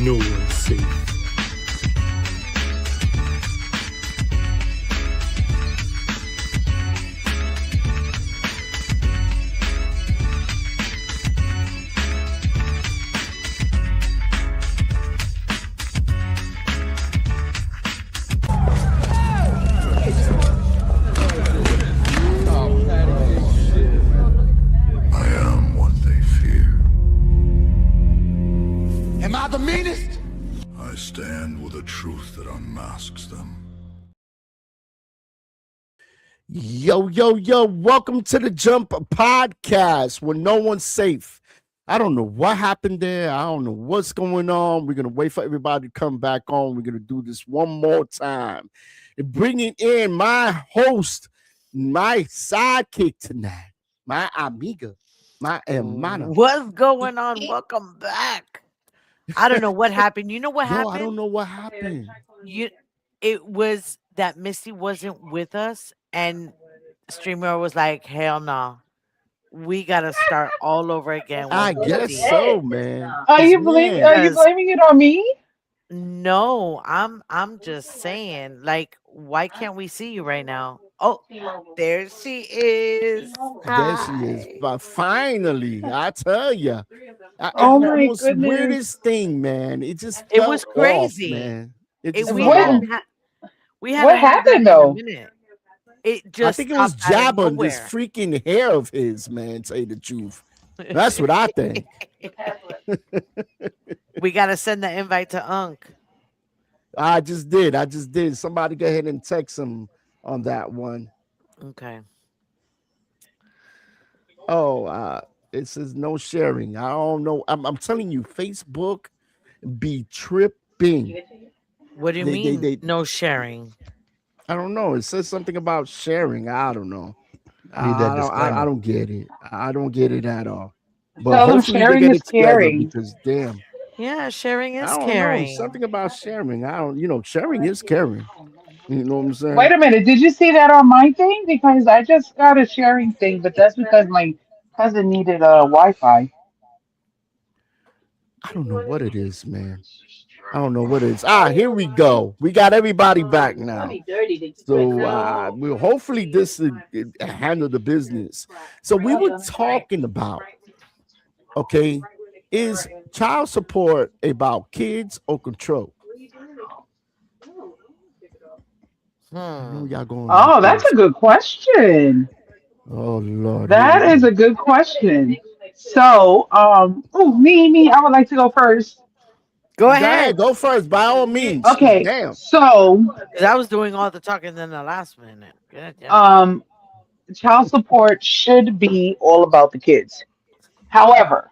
No one's safe. I am what they fear. Am I the meanest? I stand with a truth that unmasks them. Yo, yo, yo, welcome to the Jump Podcast where no one's safe. I don't know what happened there. I don't know what's going on. We're going to wait for everybody to come back on. We're going to do this one more time. And bringing in my host, my sidekick tonight, my amiga, my hermana. What's going on? Welcome back. I don't know what happened. You know what Yo, happened? I don't know what happened. It was that Misty wasn't with us, and Streamer was like, "Hell no, we gotta start all over again." With I guess Misty." so, man. Are you Man, blaming it on me? No, I'm just saying, like, why can't we see you right now? Oh, there she is. there she is. Hi. But finally, I tell you. Oh It my was the goodness. weirdest thing, man. It just It was felt crazy. off, man. It It, just we felt What- hadn't off. had we what haven't had that happened, in a though? minute. It I just think it was stopped out of Jabba, this nowhere. freaking hair of his, man. Tell you the truth. That's what I think. We gotta send the invite to Unc. I just did. Somebody go ahead and text him on that one. Okay. Oh, it says no sharing. I don't know. I'm telling you, Facebook be tripping. What do you They- mean? they- No sharing. I don't know. It says something about sharing. I don't know. Need that I disclaimer. don't get it. I don't get it at all. But Tell them hopefully they sharing get is it together caring. because damn, Yeah, sharing is I don't caring. know. Something about sharing. I don't, sharing is caring. You know what I'm saying? Wait a minute. Did you see that on my thing? Because I just got a sharing thing, but that's because my cousin needed a Wi-Fi. I don't know what it is, man. I don't know what it is. Here we go. We got everybody back now. So we'll hopefully this will handle the business. So we were talking about, okay, is child support about kids or control? I know y'all going. Oh, that's a good question. Oh Lord. That is a good question. So, me, I would like to go first. Go ahead. Go first, by all means. Okay, Damn. so, 'Cause I was doing all the talking in the last minute. Good, yeah. child support should be all about the kids. However,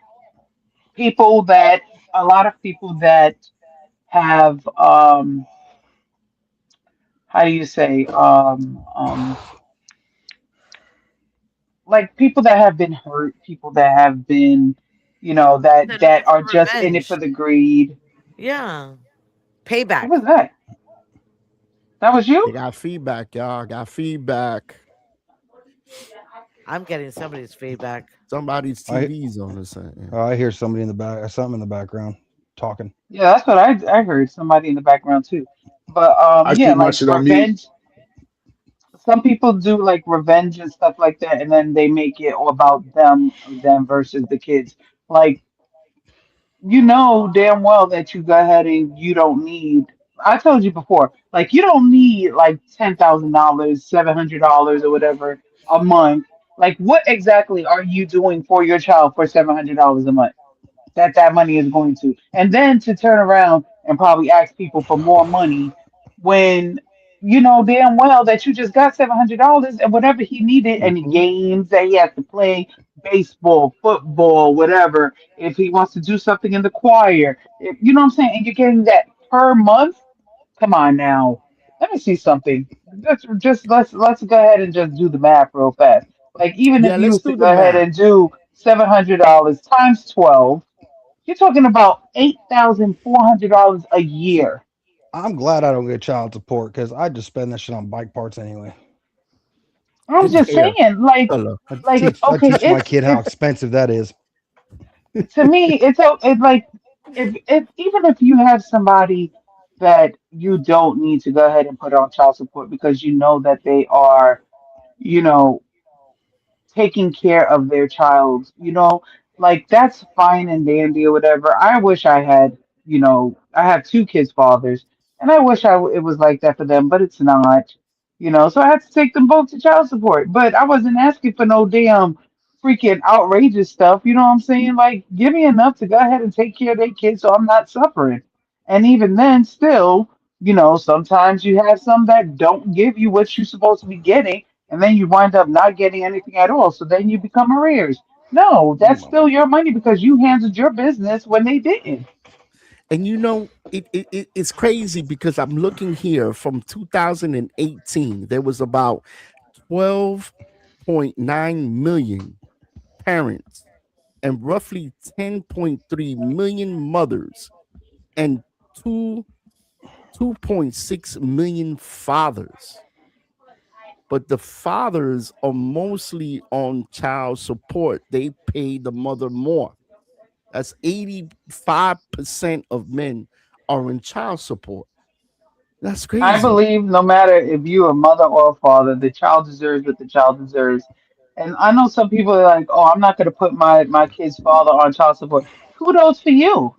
a lot of people that have, how do you say, like people that have been hurt, people that have been, They're looking that are for just in it revenge. for the greed. Yeah. What Payback. was that? That was They you? got feedback, y'all. Got feedback. I'm getting somebody's feedback. Somebody's I- TV's on or something. I hear somebody in the back, something in the background talking. Yeah, that's what I heard. Somebody in the background too. But I yeah, keep my like shit on mute. revenge. Some people do like revenge and stuff like that, and then they make it all about them versus the kids. Like you know damn well that you go ahead and you don't need. I told you before, like you don't need like $10,000, $700 or whatever a month. Like what exactly are you doing for your child for $700 a month? That money is going to, and then to turn around and probably ask people for more money when you know damn well that you just got $700 and whatever he needed and the Mhm. games that he has to play, baseball, football, whatever. If he wants to do something in the choir, you know what I'm saying, and you're getting that per month. Come on now, let me see something. Let's go ahead and just do the math real fast. Like even if Yeah, you let's was to do the go ahead math. and do $700 times 12. You're talking about $8,400 a year. I'm glad I don't get child support because I just spend that shit on bike parts anyway. I'm It's just fair. saying, Hello. I okay, teach my kid how expensive that is. to me, it's like if even if you have somebody that you don't need to go ahead and put on child support because you know that they are, you know, taking care of their child, like that's fine and dandy or whatever. I wish I had, I have two kids' fathers, and I wish it was like that for them, but it's not, So I had to take them both to child support, but I wasn't asking for no damn freaking outrageous stuff. You know what I'm saying? Like, give me enough to go ahead and take care of their kids so I'm not suffering. And even then, still, sometimes you have some that don't give you what you're supposed to be getting and then you wind up not getting anything at all. So then you become arrears. No, that's Mm. still your money because you handled your business when they didn't. And it's crazy because I'm looking here from 2018. There was about 12.9 million parents and roughly 10.3 million mothers and 2.6 million fathers. But the fathers are mostly on child support. They pay the mother more. That's 85% of men are in child support. That's I crazy. believe no matter if you're a mother or a father, the child deserves what the child deserves. And I know some people are like, oh, I'm not going to put my kid's father on child support. Kudos for you.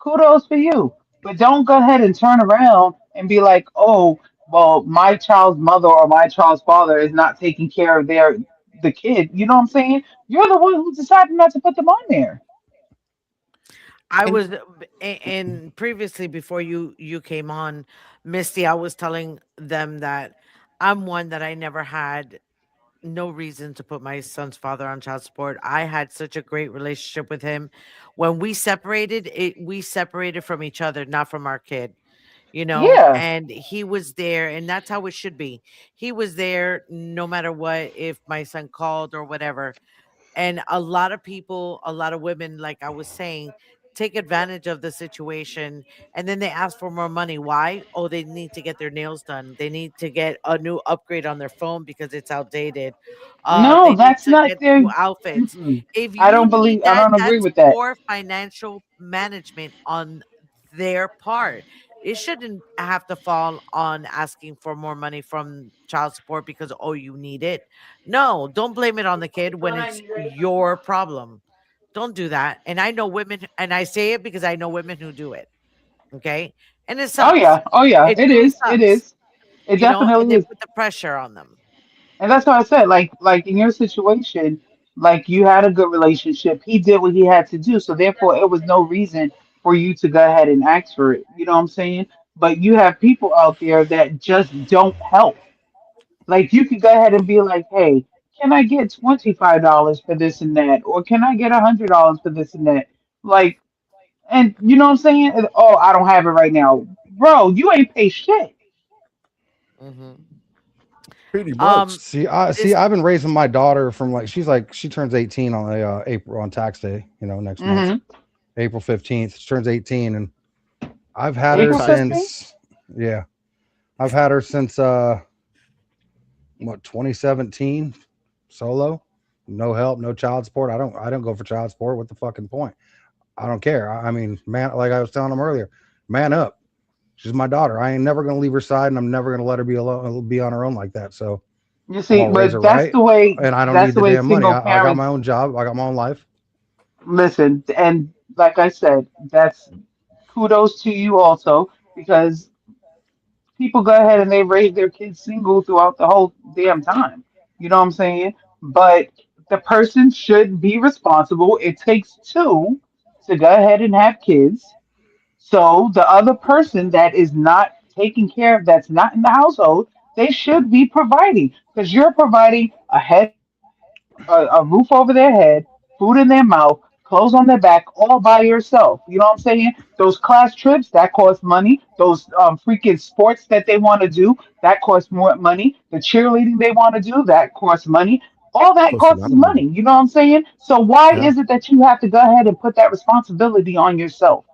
Kudos for you. But don't go ahead and turn around and be like, oh, well, my child's mother or my child's father is not taking care of the kid. You know what I'm saying? You're the one who decided not to put them on there. I And was and previously before you came on, Misty, I was telling them that I'm one that I never had no reason to put my son's father on child support. I had such a great relationship with him. When we separated from each other, not from our kid, Yeah. and he was there, and that's how it should be. He was there no matter what, if my son called or whatever. And a lot of people, a lot of women, like I was saying, take advantage of the situation, and then they ask for more money. Why? Oh, they need to get their nails done. They need to get a new upgrade on their phone because it's outdated. No, They need that's to not get their. new outfits. Mm-mm. If you need I that, don't agree that's with that. poor financial management on their part. It shouldn't have to fall on asking for more money from child support because, oh, you need it. No, don't blame it on the kid when it's your problem. Don't do that. And I know women, and I say it because I know women who do it. Okay. And it Oh sucks. yeah, oh yeah, It it truly is, it sucks, is, it and definitely they is, put the pressure on them. and that's what I said. Like in your situation, like you had a good relationship. He did what he had to do, so therefore it was no reason for you to go ahead and ask for it. You know what I'm saying? But you have people out there that just don't help. Like you could go ahead and be like, hey, can I get $25 for this and that, or can I get $100 for this and that? Like, and you know what I'm saying? And, oh, I don't have it right now, bro. You ain't pay shit. Hmm. pretty much. Um, See, this, I've been raising my daughter from like she turns 18 on April on tax day, next month, Mm-hmm. April 15th. She turns 18, and I've had her April Baptized. 15th. since yeah, I've had her since what 2017, solo, no help, no child support. I don't go for child support. What the fucking point? I don't care. I mean, man, like I was telling him earlier, man up. She's my daughter. I ain't never gonna leave her side, and I'm never gonna let her be alone, be on her own like that. So You I'm see, gonna raise but her right, and I don't that's need the the way damn money. single I got my parents own job. I got my own life. listen. And like I said, that's kudos to you also because people go ahead and they raise their kids single throughout the whole damn time. You know what I'm saying? But the person should be responsible. It takes two to go ahead and have kids. So the other person that is not taking care of, that's not in the household, they should be providing because you're providing a roof over their head, food in their mouth, clothes on their back, all by yourself. You know what I'm saying? Those class trips that cost money. Those freaking sports that they want to do that cost more money. The cheerleading they want to do that costs money. All that Costs a costs lot of money. money. You know what I'm saying? So why Yeah. is it that you have to go ahead and put that responsibility on yourself?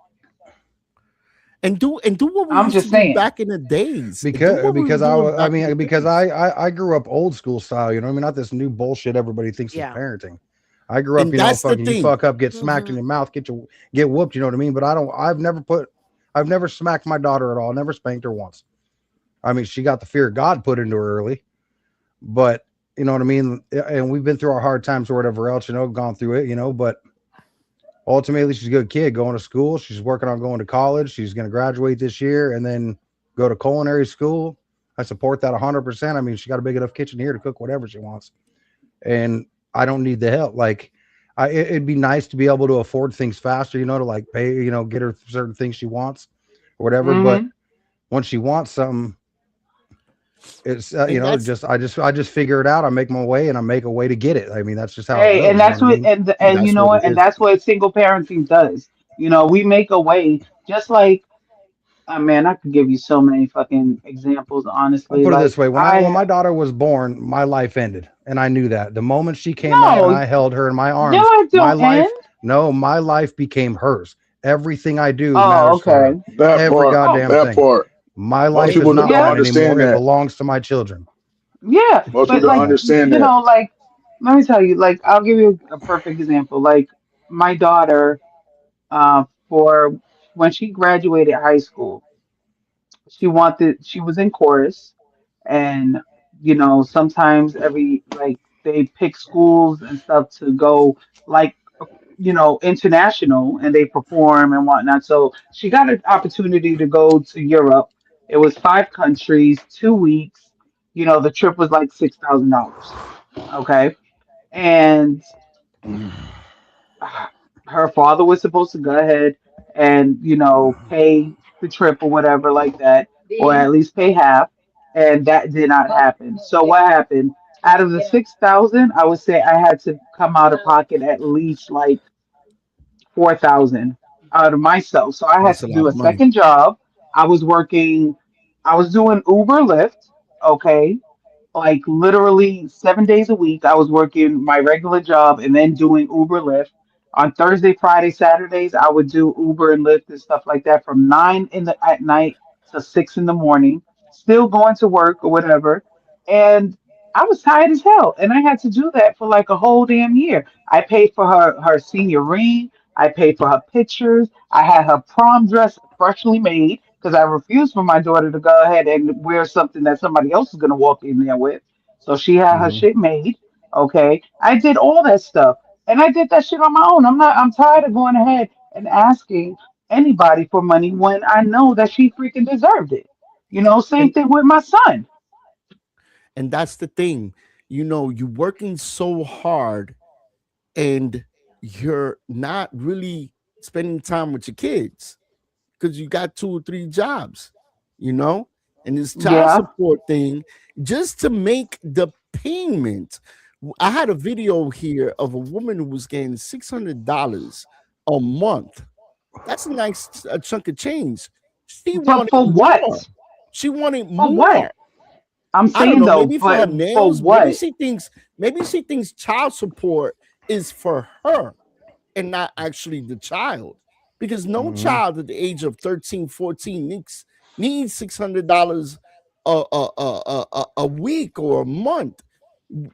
And do what we I'm used to just do saying. back in the days. Do because what we were because I doing wa- I back in mean the because days. I grew up old school style. You know what I mean? Not this new bullshit everybody thinks is yeah. parenting. I grew up, And you know, that's the fucking you thing. fuck up, get smacked in Mhm. your mouth, get whooped, you know what I mean? But I've never smacked my daughter at all, never spanked her once. I mean, she got the fear of God put into her early, but you know what I mean? And we've been through our hard times or whatever else, you know, gone through it, you know, but ultimately she's a good kid going to school. She's working on going to college. She's going to graduate this year and then go to culinary school. I support that 100%. I mean, she got a big enough kitchen here to cook whatever she wants. And I don't need the help. Like, it'd be nice to be able to afford things faster, you know, to like pay, you know, get her certain things she wants or whatever. But Hmm. once she wants something, it's you And know, that's I just figure it out. I make my way and I make a way to get it. I mean, that's just how it Hey, goes. and You know that's what I what mean? and you that's know what it what, and is. that's what single parenting does. You know, we make a way, just like, man, I could give you so many fucking examples, I'll honestly. put it Like this way: when I my daughter was born, my life ended, and I knew that. The moment she came out and no, I held her in my your arms, life my don't end. life, no, my life became hers. Everything I do Oh, matters to her. okay. That Every part, Oh, goddamn that thing. part. My Most life is people not don't yeah. mine understand anymore. It that. belongs to my children. Yeah, Most but people don't like, understand you that. know, like, let me tell you, like, I'll give you a perfect example. Like, my daughter, for when she graduated high school, she was in chorus, and, you know, sometimes like, they pick schools and stuff to go, like, you know, international, and they perform and whatnot. So she got an opportunity to go to Europe. It was 5 countries, 2 weeks. You know, the trip was like $6,000. Okay. And uh, her father was supposed to go ahead and, you know, pay the trip or whatever like that, or at least pay half. And that did not happen. So what happened? Out of the 6,000, I would say I had to come out of pocket at least like 4,000 out of myself. So I had That's a to lot do a of money. second job. I was working, I was doing Uber Lyft, okay, like literally 7 days a week. I was working my regular job and then doing Uber Lyft. On Thursday, Friday, Saturdays, I would do Uber and Lyft and stuff like that from 9 at night to 6 in the morning, still going to work or whatever. And I was tired as hell. And I had to do that for like a whole damn year. I paid for her senior ring. I paid for her pictures. I had her prom dress freshly made because I refused for my daughter to go ahead and wear something that somebody else is going to walk in there with. So she had her Mhm. shit made. Okay. I did all that stuff. And I did that shit on my own. I'm tired of going ahead and asking anybody for money when I know that she freaking deserved it. You know, same And thing with my son. that's the thing. You know, you're working so hard and you're not really spending time with your kids because you got 2 or 3 jobs, you know, and this child Yeah. support thing just to make the payment. I had a video here of a woman who was getting $600 a month. That's a nice chunk of change. She But wanted for more. what? She wanted For what? more. I'm I don't saying know, though, maybe for her but for nails, what? maybe she thinks child support is for her and not actually the child. Because no Mhm. child at the age of 13, 14 needs $600 a week or a month.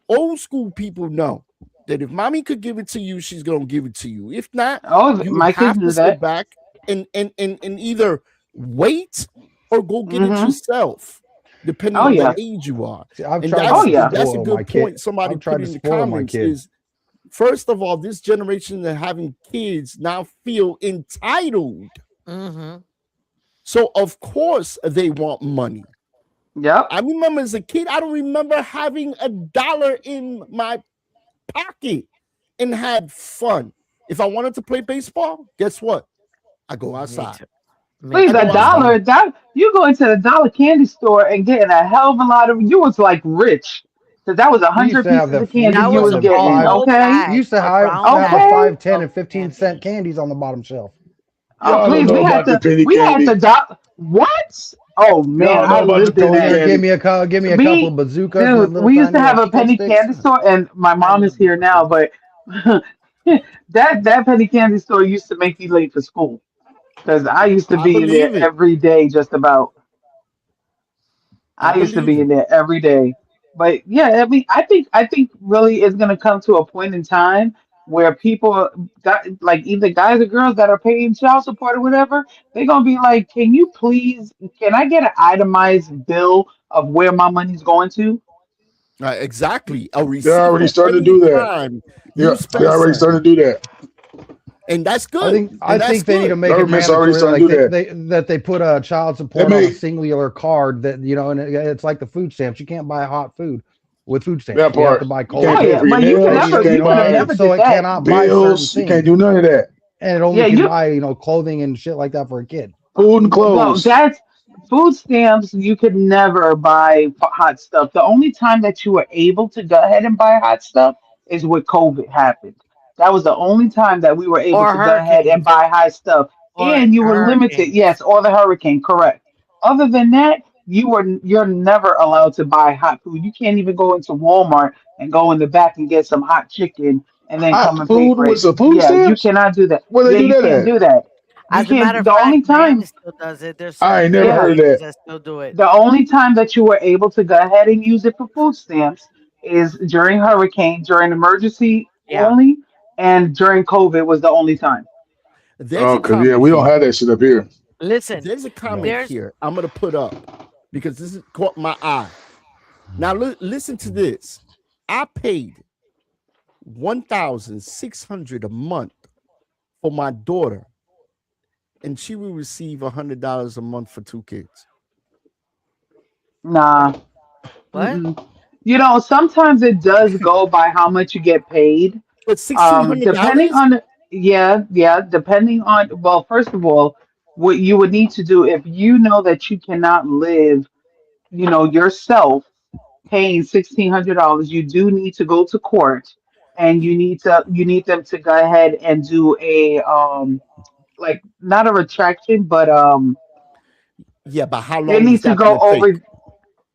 Old school people know that if mommy could give it to you, she's gonna give it to you. If not, Oh, you my kids have to knew sit that. back and either wait or go get it Hmm. yourself, depending Oh on the yeah. See, age you are. see, I've And tried Oh to yeah. that's a spoil my good kid. point somebody I've put tried to in the spoil my comments kid. is first of all, this generation that having kids now feel entitled. Mhm. So of course they want money. Yep. I remember as a kid, I don't remember having $1 in my pocket and had fun. If I wanted to play baseball, guess what? I go Me outside. too. Me Please, I too. a go outside. dollar. That you go into the dollar candy store and getting a hell of a lot of. You was like rich because that was a We used hundred to have pieces of we candy That used to you have was was the a getting. five. whole Okay. We bag, used to a have brown to have the bag Okay. 5, 10, of and 15 cent candy. candies on the bottom shelf. Oh, Y'all don't please. know about the penny We had candy. the dollar. What? Oh man, Y'all don't know I about the lived in Go penny in there, that. candy. give me a couple of Me, bazookas, the dude. little We used to tiny have a Chico penny sticks. candy store, and my I mom is love here now, bazookas. but that penny candy store used to make me late for school because I used to I be in there believe it. every day, just about. I I used to believe be it. in there every day. But yeah, I mean, I think really it's gonna come to a point in time. where people got like either guys or girls that are paying child support or whatever, they're gonna be like, can I get an itemized bill of where my money's going to? Exactly. A receipt They're already of starting to any do that. time They're, you spend they're already something. starting to do that. And that's good. I think And that's they need to good. make it Government's already mandatory, starting like to do that they put a child support They on a make- singular card that and it's like the food stamps. You can't buy hot food with food stamps. That You have part. to buy You cold can't Oh pay yeah, for your but you could nails. never, You you can't could have buy never so did it that. cannot buy certain bills. You things. can't do none of that. And it only Yeah, can buy, clothing and shit like that for a kid. Food and no, clothes. that's food stamps. You could never buy hot stuff. The only time that you were able to go ahead and buy hot stuff is when COVID happened. That was the only time that we were able Or to go ahead and hurricanes. buy hot stuff. Or And you were limited, hurricanes. yes, or the hurricane, correct. Other than that, you're never allowed to buy hot food. You can't even go into Walmart and go in the back and get some hot chicken and then come Hot and pay food for with it. some food Yeah, you stamps? cannot do that. Where they Yeah, do you that can't at? do that. You As a matter can't. of The fact, only Miami time still does it. There's I ain't certain never yeah, heard of places that. that still do it. the only time that you were able to go ahead and use it for food stamps is during hurricane, during emergency Yeah. only, and during COVID was the only time. There's Oh, a because comment we don't here. have that shit up here. Listen, There's a comment there's here I'm gonna put up because this has caught my eye. Now listen to this. I paid $1,600 a month for my daughter, and she will receive $100 a month for 2 kids. Nah. what? Mm-mm. Sometimes it does go by how much you get paid. But $1,600? Depending on depending on, well, first of all, what you would need to do if you know that you cannot live, yourself paying $1,600, you do need to go to court, and you need them to go ahead and do a like not a retraction, but Yeah, but how they long need is to that go gonna take? over.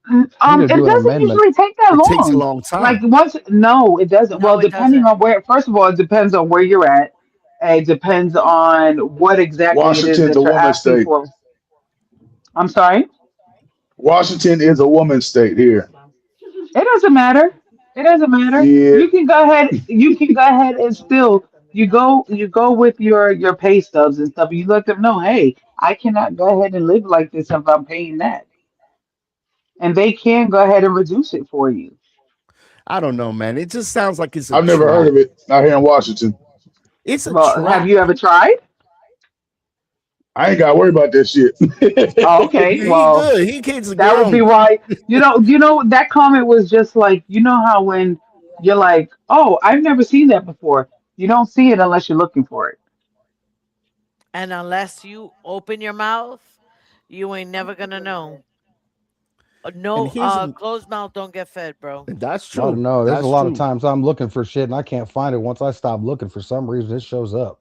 You need to It do an doesn't amendment. usually take that It takes a long. long Like time. once, no, it doesn't. No, Well, it depending doesn't. on where. First of all, it depends on where you're at. And it depends on what exactly it is Washington's a that you're woman's asking state. for. I'm sorry. Washington is a woman's state here. It doesn't matter. It doesn't matter. Yeah. You can go ahead. You can go ahead and still you go with your pay stubs and stuff. You let them know, hey, I cannot go ahead and live like this if I'm paying that, and they can go ahead and reduce it for you. I don't know, man. It just sounds like it's a I've never heard trap. of it out here in Washington. It's a Well, have trap. you ever tried? I ain't got to worry about that shit. Oh, okay. He Well, good. He kids are that would be grown. why. That comment was just like, how when you're like, oh, I've never seen that before. You don't see it unless you're looking for it. And unless you open your mouth, you ain't never gonna know. And No, here's an, closed mouth don't get fed, bro. that's I don't true. know. There's a That's lot of true. times I'm looking for shit and I can't find it. Once I stop looking, for some reason, it shows up.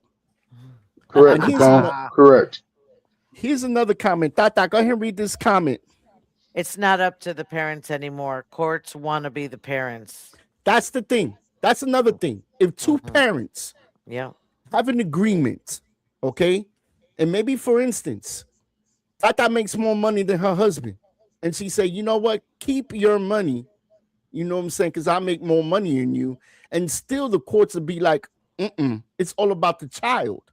Correct, And Capone. Correct. here's another comment. Tata, go ahead and read this comment. It's not up to the parents anymore. Courts want to be the parents. That's the thing. That's another thing. If two Mhm. parents Yeah. have an agreement, okay, and maybe for instance, Tata makes more money than her husband, and she say, you know what, keep your money. You know what I'm saying? Because I make more money than you, and still the courts will be like, it's all about the child.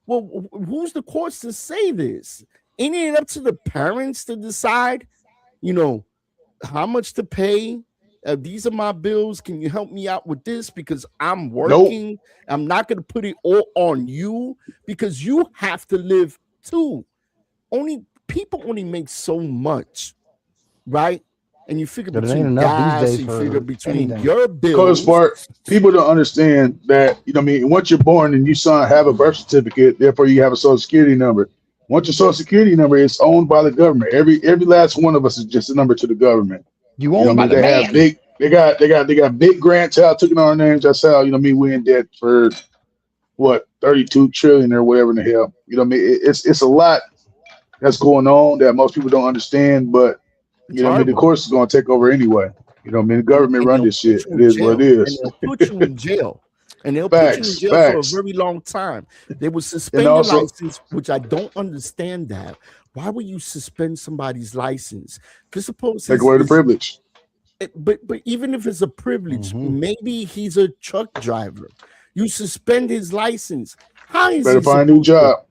Well, who's the courts to say this? Ain't it up to the parents to decide? You know, how much to pay. These are my bills. Can you help me out with this? Because I'm Nope. working. I'm not going to put it all on you because you have to live too. People only make so much, right? And you figure But it ain't between enough these gas, days you for figure between anything. your Coach bills. Sport, people don't understand that, once you're born and you son have a birth certificate, therefore you have a social security number. Once your social security number is owned by the government, every last one of us is just a number to the government. You owned by the They have man. big, they got big grants out, took it on our names. That's how, we in debt for what, 32 trillion or whatever in the hell. It's a lot that's going on that most people don't understand, but It's the horrible. courts is going to take over anyway. The government And run they'll this put shit. you It in is what it jail. And is. they'll put you in jail. And they'll put you in Facts, jail for a facts. very long time. They will And suspend your also, license, which I don't understand that. Why would you suspend somebody's license? Because suppose take away the privilege. but even if it's a privilege, Mhm. maybe he's a truck driver. You suspend his license. How is Better he find a new supposed to? job.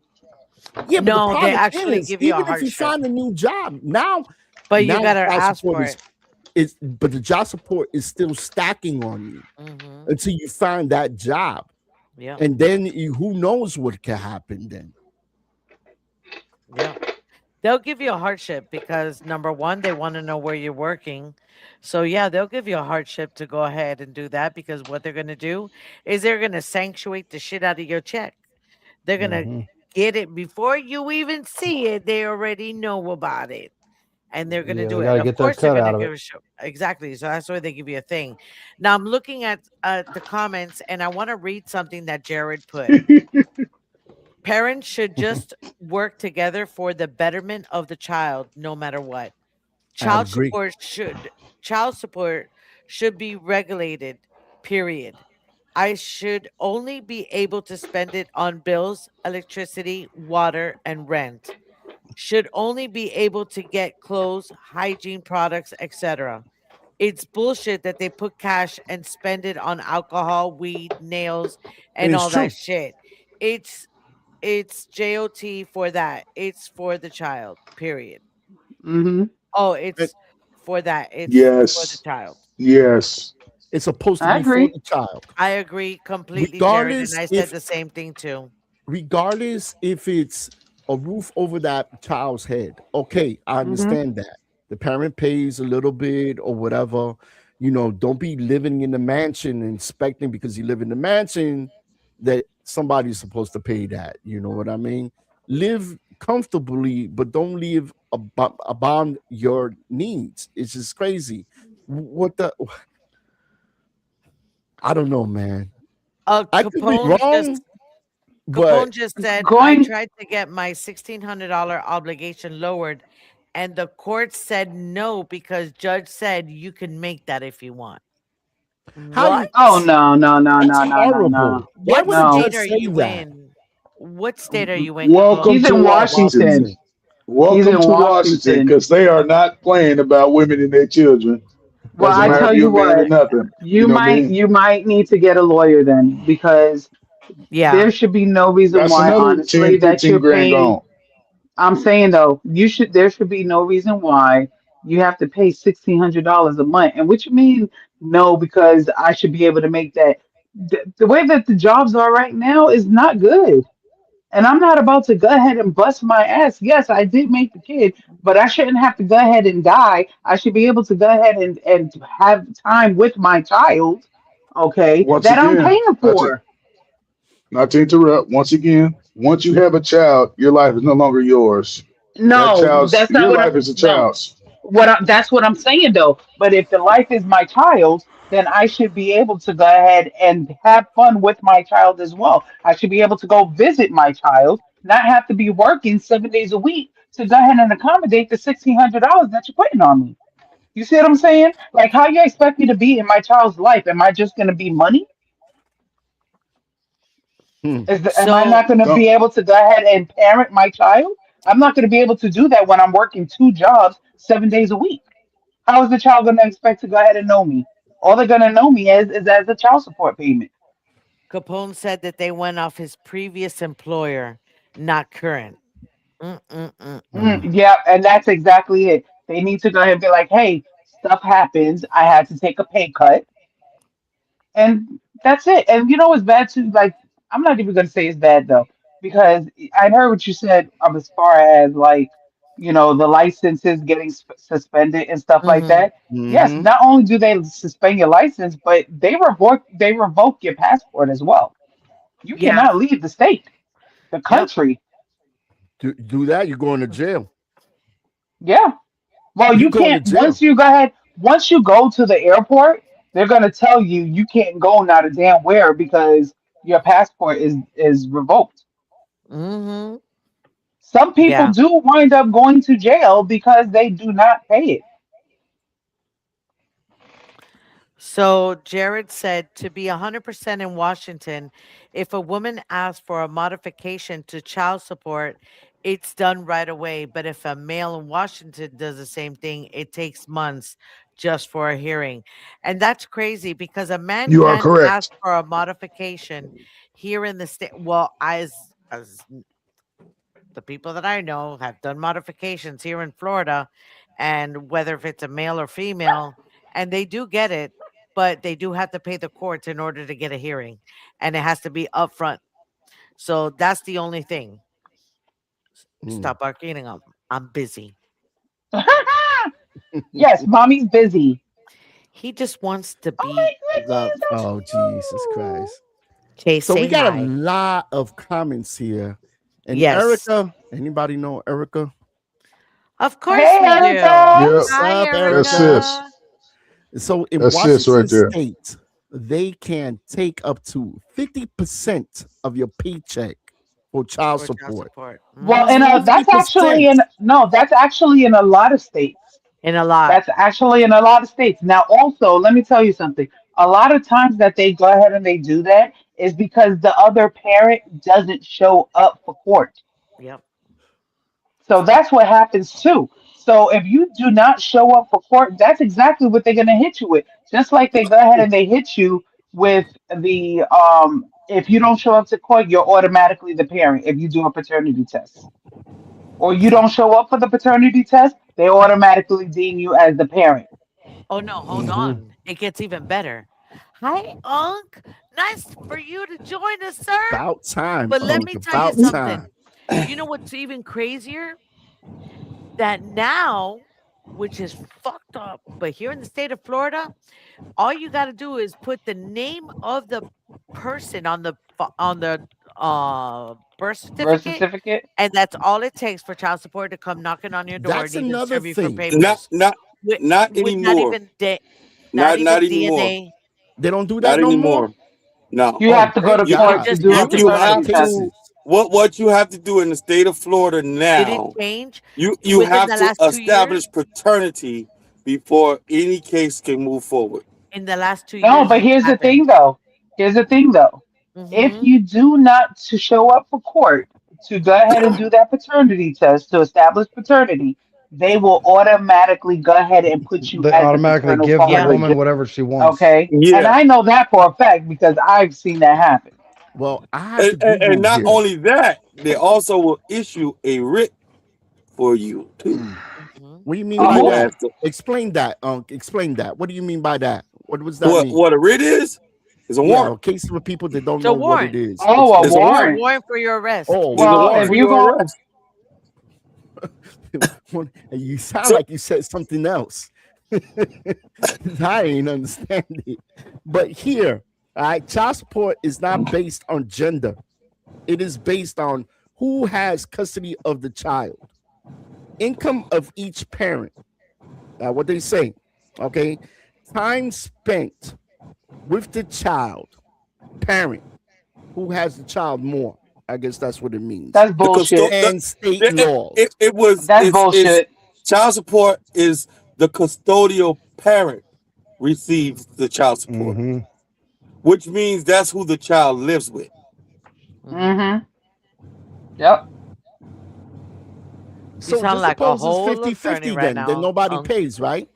Yeah, but the No, they problem actually is, give you a even if he hardship, find a new job, now but you now gotta child ask support for it. is but the child support is still stacking on you Hmm. until you find that job. Yeah, And then who knows what can happen then. yeah. They'll give you a hardship because number one, they want to know where you're working. So yeah, they'll give you a hardship to go ahead and do that because what they're gonna do is they're gonna sanctuate the shit out of your check. They're gonna Hmm. get it before you even see it. They already know about it. And they're gonna Yeah, they do got it. to Of get their course, they're cut gonna out of give it. a show. Exactly. So that's why they give you a thing. Now I'm looking at the comments, and I want to read something that Jared put. Parents should just work together for the betterment of the child, no matter what. I Child agree. support should child support should be regulated. Period. I should only be able to spend it on bills, electricity, water, and rent. Should only be able to get clothes, hygiene products, etc. It's bullshit that they put cash and spend it on alcohol, weed, nails, And and it's all that true. shit. It's it's JOT for that. It's for the child. Period. Hmm. Oh, And it's for that. It's for the Yes. child. Yes. it's supposed to I be for agree. the child. I agree completely, Jared, and Regardless I said if the same thing too. regardless if it's a roof over that child's head. Okay, I Hmm. understand that. The parent pays a little bit or whatever. Don't be living in the mansion and expecting because you live in the mansion that somebody's supposed to pay that. You know what I mean? Live comfortably, but don't live above your needs. It's just crazy. What the? I don't know, man. I could be wrong, but Capone just said I Going, tried to get my $1,600 obligation lowered, and the court said no because judge said you can make that if you want. how you? What? oh no, no, no, That's no, no, no, no, horrible. Why What would a no. state judge are say you that? in? What state are you in, Welcome Capone? He's to in Washington. Washington. Washington. He's Welcome in to Washington, Washington. because they are not playing about women and their children. Well, Doesn't I matter tell if you you're a man or what, nothing. You you know what I might mean? you might need to get a lawyer then because Yeah. there should be no reason That's why, another honestly, 10, that 15 you're grand paying. gone. I'm saying though, there should be no reason why you have to pay $1,600 a month. And what you mean no, because I should be able to make that. The way that the jobs are right now is not good. And I'm not about to go ahead and bust my ass. Yes, I did make the kid, but I shouldn't have to go ahead and die. I should be able to go ahead and have time with my child, okay, Once that I'm again, paying for. not to interrupt, once again, once you have a child, your life is no longer yours. No, that's not Your what I'm life is a no. child's. That's what I'm saying though. But if the life is my child's, then I should be able to go ahead and have fun with my child as well. I should be able to go visit my child, not have to be working 7 days a week to go ahead and accommodate the $1,600 that you're putting on me. You see what I'm saying? Like, how you expect me to be in my child's life? Am I just going to be money? Hmm. Am I So not going to No, be able to go ahead and parent my child? I'm not going to be able to do that when I'm working two jobs 7 days a week. How is the child going to expect to go ahead and know me? All they're going to know me is as a child support payment. Capone said that they went off his previous employer, not current. Mm-mm-mm-mm. Yeah, and that's exactly it. They need to go ahead and be like, hey, stuff happens. I had to take a pay cut. And that's it. And you know what's bad too? Like, I'm not even going to say it's bad though, because I heard what you said as far as like, the licenses getting suspended and stuff like Mm-hmm. that. Yes, Hmm. not only do they suspend your license, but they revoke your passport as well. You Yeah. cannot leave the state, the Yep. country. Do that, you're going to jail. Yeah. Well, You you going to can't jail. once you go to the airport, they're gonna tell you you can't go not a damn where because your passport is revoked. Mm-hmm. Some people Yeah. do wind up going to jail because they do not pay it. So Jared said to be 100% in Washington, if a woman asks for a modification to child support, it's done right away. But if a male in Washington does the same thing, it takes months. just for a hearing. And that's crazy because a man You are can't correct. ask for a modification here in the state. Well, as the people that I know have done modifications here in Florida, and whether if it's a male or female, and they do get it, but they do have to pay the courts in order to get a hearing, and it has to be upfront. So that's the only thing. Mm. Stop barking. I'm busy. Yes, mommy's busy. He just wants to Oh be my goodness, loved. that's Oh, Jesus Christ. Chase, So we say got a hi. lot of comments here. And Yes. Erica, anybody know Erica? Of course Hey, we do. Erica. Yep. What's Hi, up, Erica. That's sis. So in That's sis Washington right there. State, they can take up to 50% of your paycheck for child For child support. support. Well, Mhm. and that's actually 50%. that's actually in a lot of states. In a lot. That's actually in a lot of states. Now, also, let me tell you something. A lot of times that they go ahead and they do that is because the other parent doesn't show up for court. Yep. So that's what happens too. So if you do not show up for court, that's exactly what they're going to hit you with. Just like they go ahead and they hit you with the if you don't show up to court, you're automatically the parent if you do a paternity test. Or you don't show up for the paternity test, they automatically deem you as the parent. Oh no, hold Mhm. on. It gets even better. Hi, Unc. Nice for you to join us, sir. About time. But let Unc, me tell you about something. time. You know what's even crazier? That now, which is fucked up, but here in the state of Florida, all you got to do is put the name of the person on the birth Birth certificate, certificate. and that's all it takes for child support to come knocking on your door That's and even another serve you for thing. Not papers not with, not with not anymore. even Not not even anymore. DNA. They don't do Not that no more. anymore. No. You Oh, have to go thank to You can court God. to just do a have You A lot of have paternity test. to cases. what you have to do in the state of Florida Did it now, change you within have the to last 2 years? establish paternity before any case can move forward. In the last 2 No, years, but it's here's the happened. thing though. Here's the thing though. If Hmm. you do not to show up for court to go ahead and do that paternity test to establish paternity, they will automatically go ahead and put you They as the automatically paternal give the Yeah. father. woman whatever she wants. Okay. And Yeah. I know that for a fact because I've seen that happen. Well, I have And, to and, and Google not here. only that, they also will issue a writ for you too. Hmm. What do you mean A by You who? that? have to Explain that, Unc. Explain that. What do you mean by that? What does that mean? what a writ is a Yeah, warrant. in case for people that don't It's a know what it warrant. is. Oh, a It's a Explain. It's a warrant. warrant. warrant for your arrest. Oh, It's a Well, warrant if for you your go, arrest. you sound So like you said something else. I ain't understand it. But here, all right, child support is not based on gender. It is based on who has custody of the child, income of each parent. What they say, okay? Time spent with the child, parent, who has the child more. I guess that's what it means. that's the bullshit. And state it, laws. it was That's it's bullshit. child support is the custodial parent receives the child support, Hmm. which means that's who the child lives with. Hmm. Mm-hmm. Yep. You So sound just like a suppose it's whole 50 attorney 50 right then now, nobody Unc. pays, right?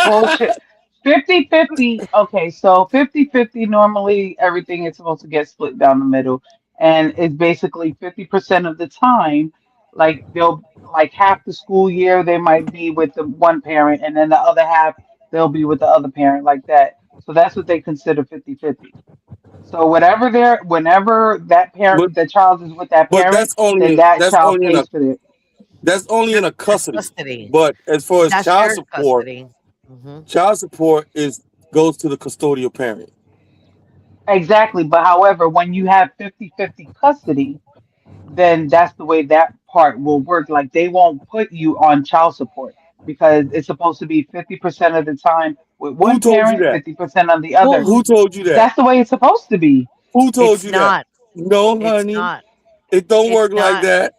Bullshit. 50-50. Okay, so 50-50 normally everything is supposed to get split down the middle. And it's basically 50% of the time, like they'll like half the school year they might be with the one parent and then the other half they'll be with the other parent like that. So that's what they consider 50-50. So whenever that But parent the child is with that but parent, then that child pays for it. that's only in a That's custody. custody. But as far as That's shared custody. Hmm. child support is goes to the custodial parent. Exactly. But however, when you have 50-50 custody, then that's the way that part will work. Like they won't put you on child support because it's supposed to be 50% of the time with Who one told you parent, that? 50% on the Well, other. Who told you that? That's the way it's supposed to be. Who told it's you that? not. No, It's honey, not. it don't It's work like not. that.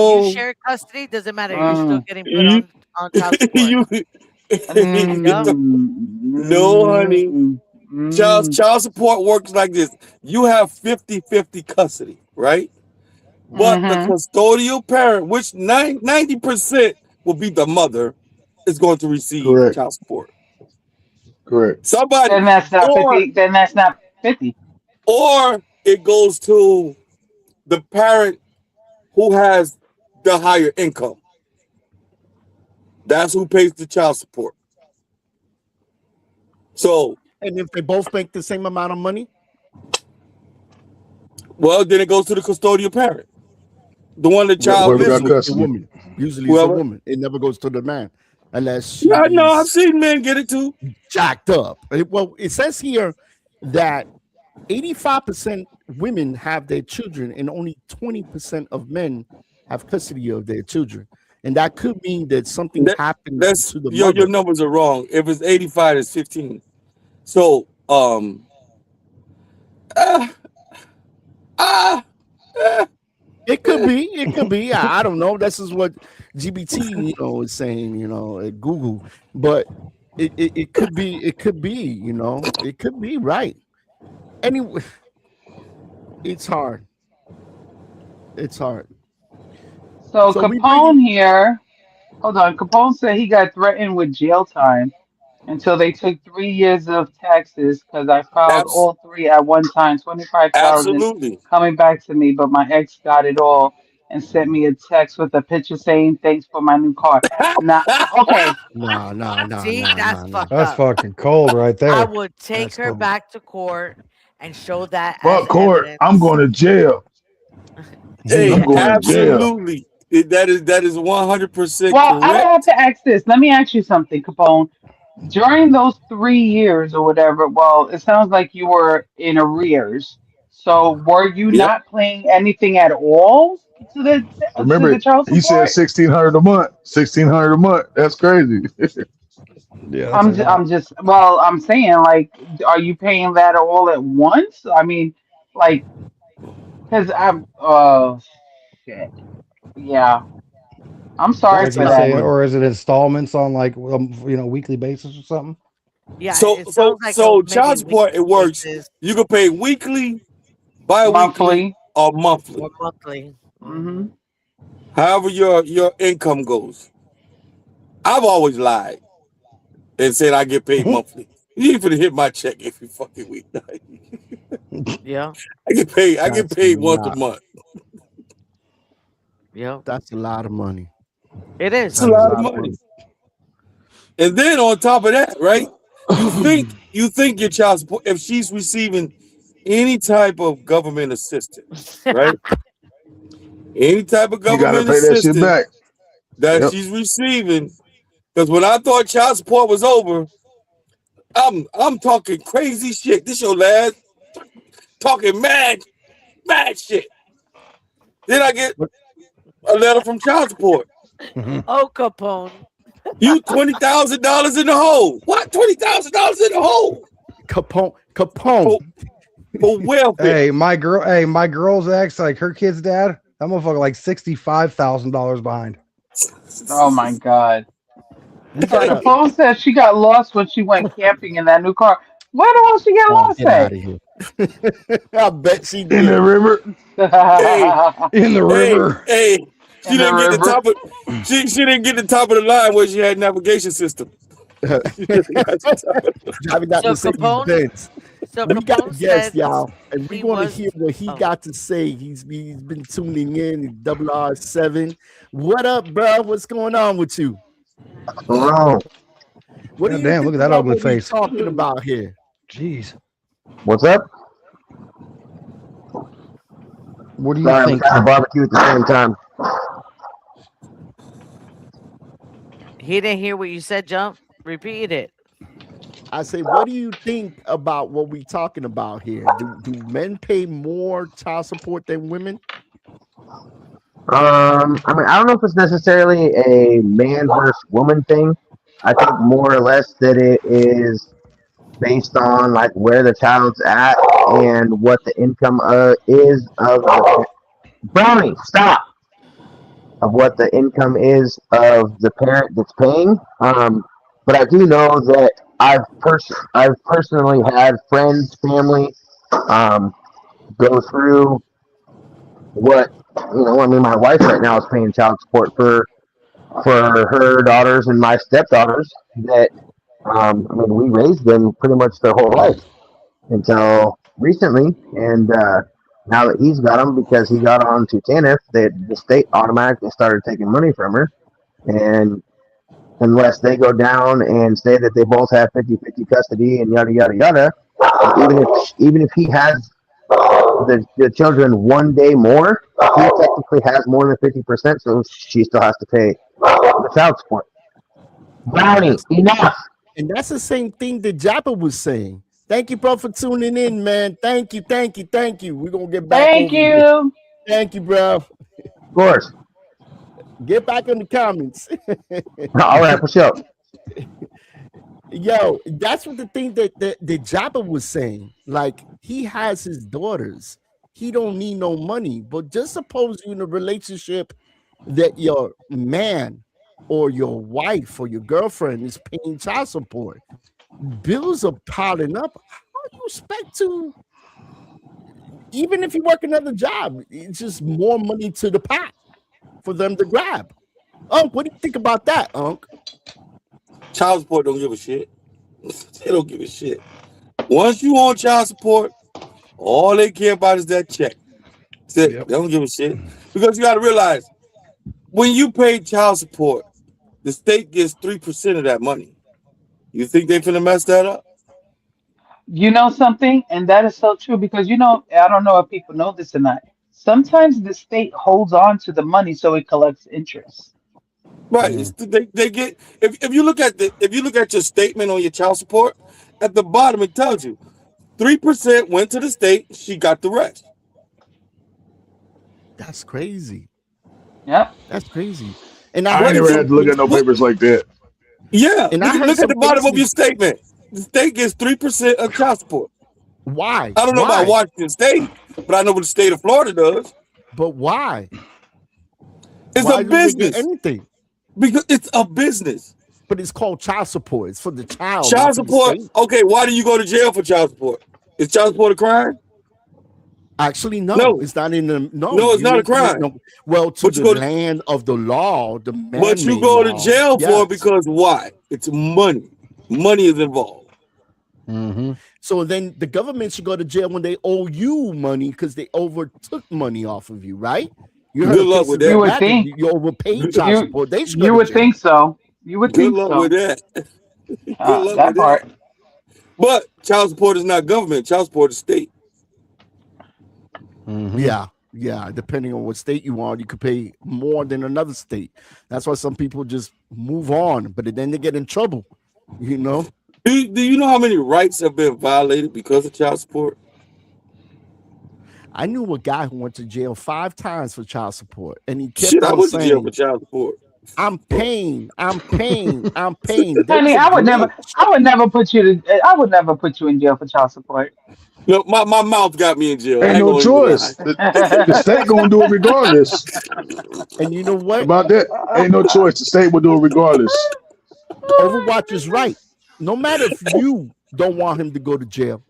You No, share custody, doesn't matter. You're still Mm, getting put you, on child support. you, it Yep. don't, no, mm, honey. mm, mm, Child support works like this. You have 50-50 custody, right? But the mm-hmm. custodial parent, which 90% will be the mother, is going to receive Correct. child support. Correct. Somebody, Then that's not or 50. Then that's not 50. or it goes to the parent who has the higher income. That's who pays the child support. So, And if they both make the same amount of money, well, then it goes to the custodial parent, the one the child Whoever lives got with. the custody. woman. Usually it's a Whoever. woman. It never goes to the man unless Yeah, no, I've she's seen men get it too. jacked up. Well, it says here that 85% women have their children and only 20% of men have custody of their children. And that could mean that something That, happened that's to the your mother. numbers are wrong. If it's 85, it's 15. So, uh, uh, It could be. It could be. I don't know. This is what GBT, is saying, at Google. But it could be. It could be. It could be right. Anyway, it's hard. It's hard. So So we Capone bring. here, hold on. Capone said he got threatened with jail time until they took 3 years of taxes because I filed abs- all three at one time, 25,000 absolutely. coming back to me, but my ex got it all and sent me a text with a picture saying thanks for my new car. Now, okay, No. See, that's fucked That's up. fucking cold right I there. would take That's her cool. back to court and show that as Fuck court. I'm evidence. going to jail. Hey, I'm going to jail. absolutely. That is 100% well, I correct. have to ask this. Let me ask you something, Capone. During those 3 years or whatever, well, it sounds like you were in arrears. So were you Yep. not paying anything at all to Remember, the child he said support? 1,600 a month. 1,600 a month. That's crazy. Yeah, that's a lot. I'm just well, I'm saying like, are you paying that all at once? I mean, like, because I'm shit. Yeah, I'm sorry Like That's a for you lot of say, that. money. or is it installments on like weekly basis or something? Yeah, So it so sounds like so maybe child support, weekly it works. basis You can pay weekly, bi-weekly, Monthly. or monthly. or monthly. Hmm. However your income goes. I've always lied and said I get paid monthly. You ain't finna hit my check every fucking week. Yeah, I get paid That's a once a lot. month. yeah, That's a lot of money. it It's is. a That's a lot of lot of money. money. And then on top of that, right? You think your child support, if she's receiving any type of government assistance, right? Any type of You got to government pay that shit assistance back. that Yep. she's receiving, because when I thought child support was over, I'm talking crazy shit. This your last talking mad shit. Then I get a letter from child support. Oh, Capone. You $20,000 in the hole. What? $20,000 in the hole Capone. for welfare. Hey, my girl's ex, like her kid's dad, that motherfucker like $65,000 behind. Oh my God. We So gotta Capone said she got lost when she went camping in that new car. Where the hell she get lost get out at? of here. I bet she In the did. river. Hey, In the river. hey, she In the didn't get the river. top of she didn't get the top of the line where she had navigation system. She didn't got the top of the- Driving that So Mercedes Capone, Benz. so We got a Capone guest, said y'all, and he we want to was. hear what he Oh, got to say. He's been tuning in RR7. What up, bro? What's going on with you? Hello. What do God you damn, think look at that about ugly what we're face. talking about here? Jeez. What's up? What do you Sorry, I'm think? trying to barbecue at the same time. he didn't hear what you said. Jump. Repeat it. I say, what do you think about what we're talking about here? Do men pay more child support than women? I mean, I don't know if it's necessarily a man versus woman thing. I think more or less that it is based on like where the child's at and what the income is of the Brownie. Stop. Of what the income is of the parent that's paying. But I do know that I've personally had friends, family, go through what I mean, my wife right now is paying child support for her daughters and my stepdaughters that I mean, we raised them pretty much their whole life until recently, and now that he's got them because he got on to TANF, the state automatically started taking money from her, and unless they go down and say that they both have 50-50 custody and yada yada yada, even if he has the children one day more, he technically has more than 50%, so she still has to pay the child support. Brownie, enough. And that's the same thing that Jappa was saying. Thank you, bro, for tuning in, man. Thank you. We're gonna get back. Thank over here. you. Thank you, bro. Of course. Get back in the comments. All right, for sure. Yo, that's what the thing that Jappa was saying. Like, he has his daughters. He don't need no money. But just suppose you're in a relationship that your man or your wife or your girlfriend is paying child support. Bills are piling up. How do you expect to, even if you work another job, it's just more money to the pot for them to grab. Unc, what do you think about that, Unc? Child support don't give a shit. They don't give a shit. Once you on child support, all they care about is that check. That's it. Yep. They don't give a shit. Because you got to realize, when you pay child support, the state gets 3% of that money. You think they finna mess that up? You know something? And that is so true because, I don't know if people know this or not. Sometimes the state holds on to the money so it collects interest. Right. They get if you look at your statement on your child support, at the bottom it tells you 3% went to the state, she got the rest. That's crazy. Yep. That's crazy. And I ain't never had to look at no papers like that. Yeah. And I heard look at the some bottom of crazy- your statement. The state gets 3% of child support. Why? I don't know Why? about Washington State, but I know what the state of Florida does. But why? It's Why a don't they get business. anything? Because it's a business. But it's called child support. It's for the child. Child not for the support. state. Okay, why do you go to jail for child support? Is child support a crime? Actually, no, No. it's not in the no. No, it's you not a didn't commit crime. no- well, to But you the go to- land of the law, the But you man-made go to law, jail for yes. it because why? It's money. Money is involved. Mm-hmm. So then the government should go to jail when they owe you money because they overtook money off of you, right? You Good heard luck cases with of that. You would that, think. you overpaid child You support. They should go you to would jail. think so. You would Good think luck so. with that. Good luck That with part. that. But child support is not government. Child support is state. Mm-hmm. Yeah. Depending on what state you are, you could pay more than another state. That's why some people just move on, but then they get in trouble. You know, Do you know how many rights have been violated because of child support? I knew a guy who went to jail 5 times for child support, and he kept Shit, I on went to jail saying, for child support. I'm paying. There Honey, was a I would never glitch. I would never put you in jail for child support. No, my mouth got me in jail. I Ain't ain't no gonna even choice. lie. The state gonna do it regardless. And you know what? About that, ain't no choice. The state will do it regardless. Overwatch is right. No matter if you don't want him to go to jail,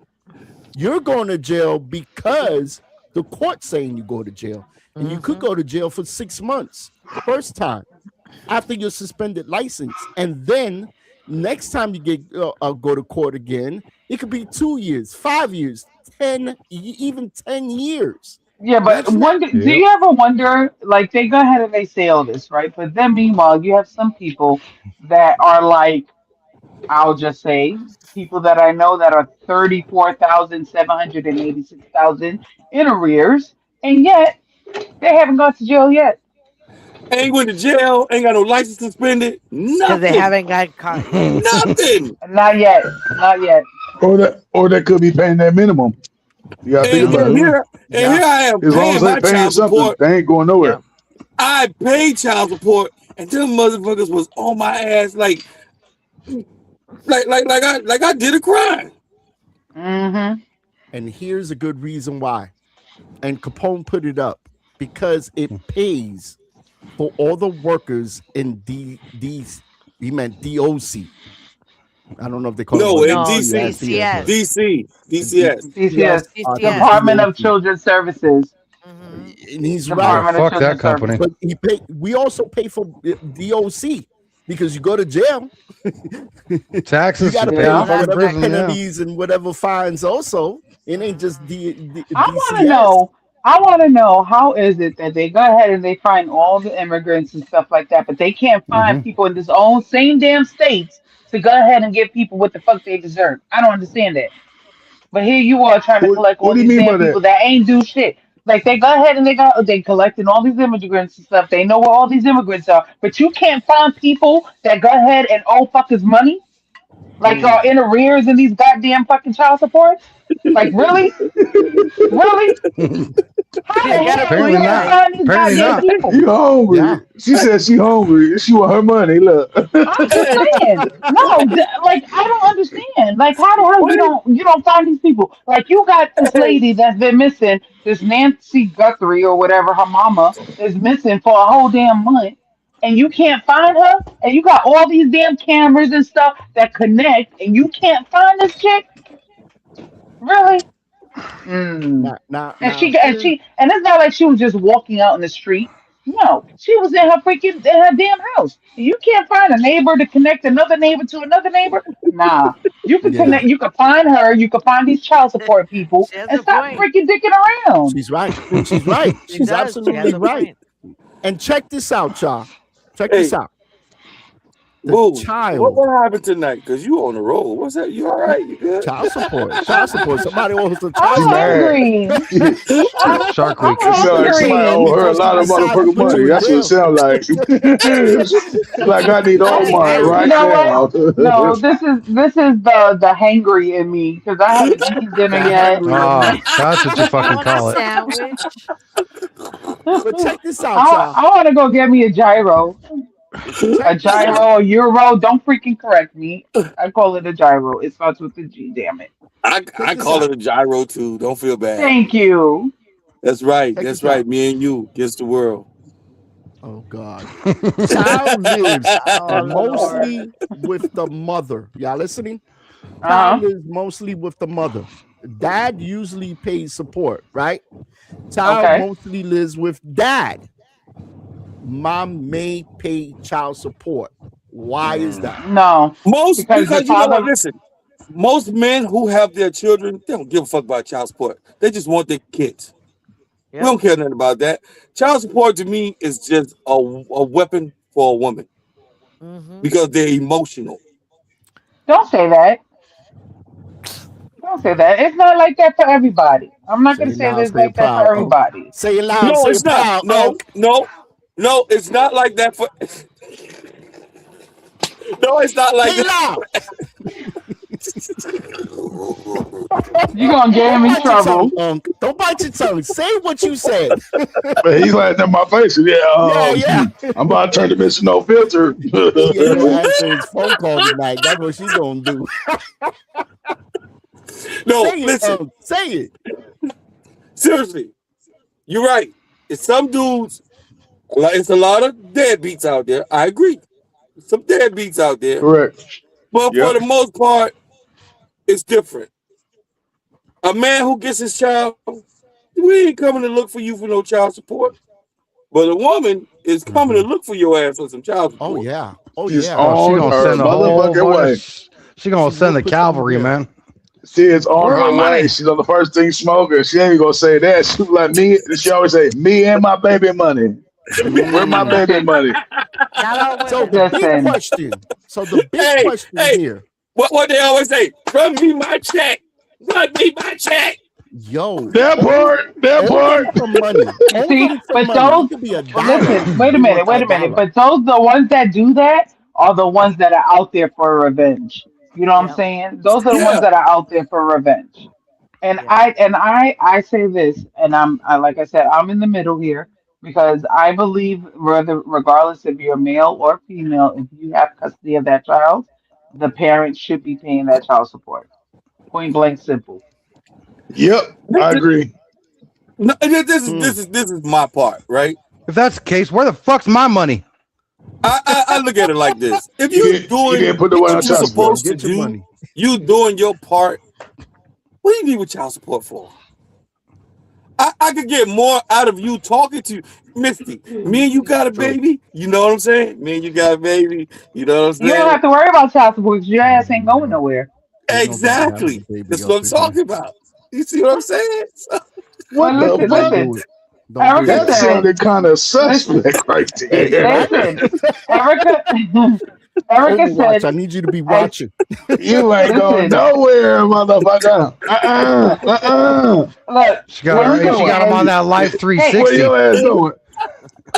you're going to jail because the court's saying you go to jail. And you could go to jail for 6 months first time after your suspended license. And then next time you get go to court again, it could be 2 years, 5 years, 10, even 10 years. Yeah, but Imagine do you ever wonder, like, they go ahead and they say all this, right? But then meanwhile, you have some people that are like, I'll just say, people that I know that are 34,786,000 in arrears, and yet they haven't gone to jail yet. Ain't went to jail. Ain't got no license suspended. Because Nothing. they haven't got caught yet. Nothing. Not yet. Not yet. Or they could be paying that minimum. You gotta think And about it. here I am As long paying as my they paying child something, support. they ain't going nowhere. I paid child support, and them motherfuckers was on my ass like I did a crime. Mm-hmm. And here's a good reason why. And Capone put it up because it pays for all the workers in he meant DOC. I don't know if they call No, it in No, DC. DCS. DCS. DCS, DCS. Department of Children's Services. Mhm. And he's Department right. of Fuck that Children's company. Services. But we also pay for DOC because you go to jail. You Taxes. got to You pay pay Yeah. fucking whatever prison. Yeah. penalties and whatever fines. Also, it ain't just I want to DCS. know. I want to know how is it that they go ahead and they find all the immigrants and stuff like that, but they can't find Mhm. people in this own same damn states to go ahead and give people what the fuck they deserve. I don't understand that. But here you are trying to collect What all do you these mean damn by that? people that ain't do shit. Like they go ahead and they collecting all these immigrants and stuff. They know where all these immigrants are, but you can't find people that go ahead and owe fuckers money, like Mm. are in arrears in these goddamn fucking child supports. Like really, really? How He's the got a hell Apparently you point, can't not. Mike. find these Apparently goddamn not. people? You hungry? Yeah. She said she hungry. She want her money. Look. I'm just saying. No, like I don't understand. Like how the hell Wait, you don't find these people? Like you got this hey, lady that's been missing, this Nancy Guthrie or whatever her mama is missing for a whole damn month, and you can't find her, and you got all these damn cameras and stuff that connect, and you can't find this chick. Really? Mm. Now, here, And it's not like she was just walking out in the street. No, she was in her damn house. You can't find a neighbor to connect another neighbor to another neighbor. Nah, you can yeah, connect. You can find her. You can find these child support people She has and a stop point. freaking dicking around. she's right. She's right. She She's does. She has absolutely a right. point. And check this out, y'all. Check hey, this out. The boo. child, What happened tonight? Because you on the roll. What's that? You all right? You good? child support, child support. Somebody owes the I'm child She support. mad. hungry. Shark I'm Week. It sound like somebody And owe her a because lot he of decided to motherfucking put you money. in That's what it jail. sound like. Like I need all Hey, mine hey, You right know what? now. No, this is the hangry in me because I haven't eaten dinner The yet. hungry in me. That's what you you fucking want a call it. sandwich? But check this out, y'all. I want to go get me a gyro. A Check this out. gyro, a euro. Don't freaking correct me. I call it a gyro. It starts with the G. Damn it. Check I this call out. it a gyro too. Don't feel bad. Thank you. That's right. Check That's this out. right. Me and you against the world. Oh God. Child lives Oh Lord. mostly with the mother. Y'all listening? Uh Child huh. lives mostly with the mother. Dad usually pays support, right? Child Okay. mostly lives with dad. Mom may pay child support. Why is that? No, Most because the because you know what? father. Listen, most men who have their children, they don't give a fuck about child support. They just want their kids. We Yep. don't care nothing about that. Child support to me is just a weapon for a woman Mm-hmm. because they're emotional. Don't say that. Don't say that. It's not like that for everybody. I'm not Say gonna it say loud, that it's say it like that for proud, Unc. everybody. Say it loud, No, say it's it not. proud, No, Unc. no, no, it's not like that for. No, it's not like Say it that. loud. You gonna get Don't him in bite your tongue, trouble. Unc. Don't bite your tongue. Say what you said. But he's like in my face. Yeah, Yeah. I'm about to turn the Mr. No Filter. He ain't gonna answer his phone call tonight. That's what she gonna do. No, Say it, listen. Unc. Say it. Seriously, you're right. It's some dudes. Like it's a lot of deadbeats out there. I agree. Some deadbeats out there, Correct. but for Yep. the most part, it's different. A man who gets his child, we ain't coming to look for you for no child support. But a woman is coming to look for your ass for some child Oh support. yeah. Oh She's yeah. Oh, she on gonna her send the whole motherfucking way. bunch. She gonna She send will the put you in cavalry, jail. man. She is on Where's her my money? way. She's on the first thing smoking. She ain't gonna say that. She like me. She always say me and my baby money. Where my Mm. baby money? Not all So women. the big Listen, question. So the big Hey, question hey, here. what they always say? Run me my check. Run me my check. Yo, That part. That owe them part. some money. Owe see, them some but money. those. It could be a But dollar. listen, wait a They want minute, wait that a minute. dollar. But those the ones that do that are the ones that are out there for revenge. You know what I'm Yep. saying? Those are the ones Yeah. that are out there for revenge. And Yeah. I say this, and like I said, I'm in the middle here because I believe regardless if you're male or female, if you have custody of that child, the parent should be paying that child support. Point blank, simple. Yep. I agree. No, this is Hmm. this is this is my part, right? If that's the case, where the fuck's my money? I look at it like this: if You you didn't. You doing didn't put the what one you're on child support. supposed to Get your do, money. you doing your part. What do you need with child support for? I could get more out of you talking to you. Misty. Me and you got a True. baby. You know what I'm saying? Me and you got a baby. You know what I'm You don't saying? have to worry about child support because your ass ain't going nowhere. Ain't nobody having Exactly. a baby That's up what I'm in here. talking about. You see what I'm saying? So, What But the listen, fuck? Don't do it. Don't do Erica That that. said, sounded kind of listen, suspect right there. Exactly. listen, Erica, Erica Overwatch. said, I need you to be as watching. You ain't going listen, nowhere, motherfucker. look, She got Where you her. She got listen, him on going? that live hey, Where 360. your ass going?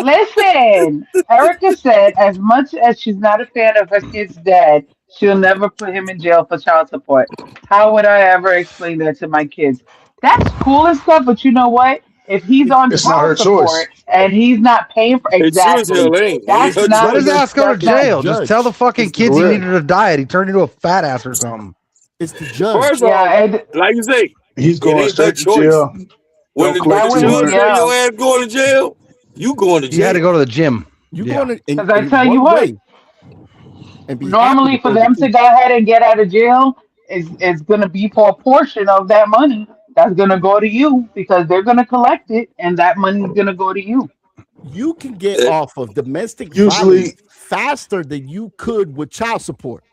listen. Erica said, as much as she's not a fan of her kid's dad, she'll never put him in jail for child support. How would I ever explain that to my kids? That's cool and stuff, but you know what? If he's on It's not her child choice. support and he's not paying for it sure as exactly, hell ain't. Ain't that's her not Let his choice. the ass go to that's It's not the jail. Just tell the judge. fucking It's the kids he Correct. needed a diet. He turned into a fat ass or something. it's the First judge. off, yeah, and like you say, He's it going ain't her straight to choice. jail. When Don't the, when collect that the would be judge 200. say yeah. your ass going to jail, you going to He had to jail. go to the gym. You Yeah. going to Because I in tell you one what, way and be happy to normally for go to them to jail. go ahead and get out of jail is going to be for a portion of that money that's going to go to you because they're going to collect it and that money's going to go to you. You can get Eh, off of domestic violence Usually, faster than you could with child support.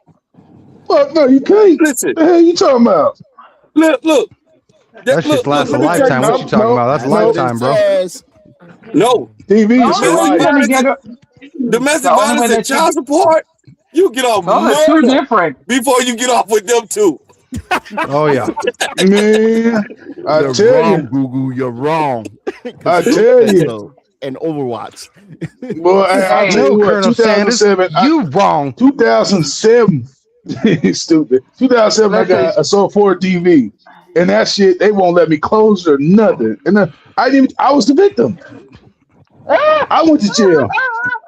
fuck no, you can't. Listen, The hell you talking about? look, That shit look. lasts a Let me tell you lifetime. What something. you talking about? That's That's what it lifetime, bro. says. No, TV The is for only way domestic you're life. going to violence, get domestic the only way violence and that you child get support, you get off those are two murder different. before you get off with them two. Oh yeah. Man, I You're tell wrong, you. Google. You're wrong. Because I Trump tell said you. so. And Overwatch. Boy, I tell Hey, you No, what, Colonel Sanders, 2007, you wrong. 2007, stupid. 2007, I listen, got a Soul 4 TV. And that shit, they won't let me close it or nothing. And then I was the victim. I went to jail.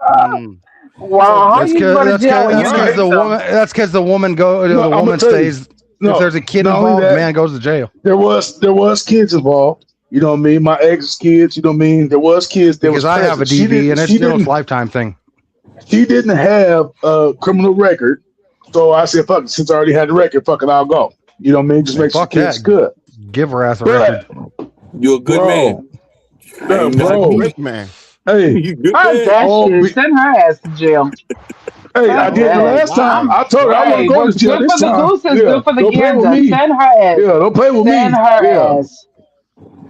Mm. So wow, how That's you cause go to that's jail cause when that's you're the cause Right. the woman. victim? That's cause the woman go. No, The I'm gonna woman tell you. stays. If No, there's a kid not only involved, that, man goes to jail. there was kids involved. You know what I mean? My ex's kids, you know what I mean? There was kids that Because was I have a present. DV and it's still a lifetime thing. She didn't have a criminal record. So I said, fuck it, since I already had the record, fuck it, I'll go. You know what I mean? Just Man, make sure fuck kids that. good. Give her ass a record. But You're a good man. bro, I ain't he's a nothing. bro, great man. hey, You good Fuck man. that all shit. be, Send her ass to jail. hey, I Fuck did the Oh, that. last time. wow. I'm I told her I Wow. wasn't hey, going to what's jail good this for the time. goose is Yeah, good for the don't play with gander. me. Send her ass. Yeah, don't play with Send me. her Yeah, ass.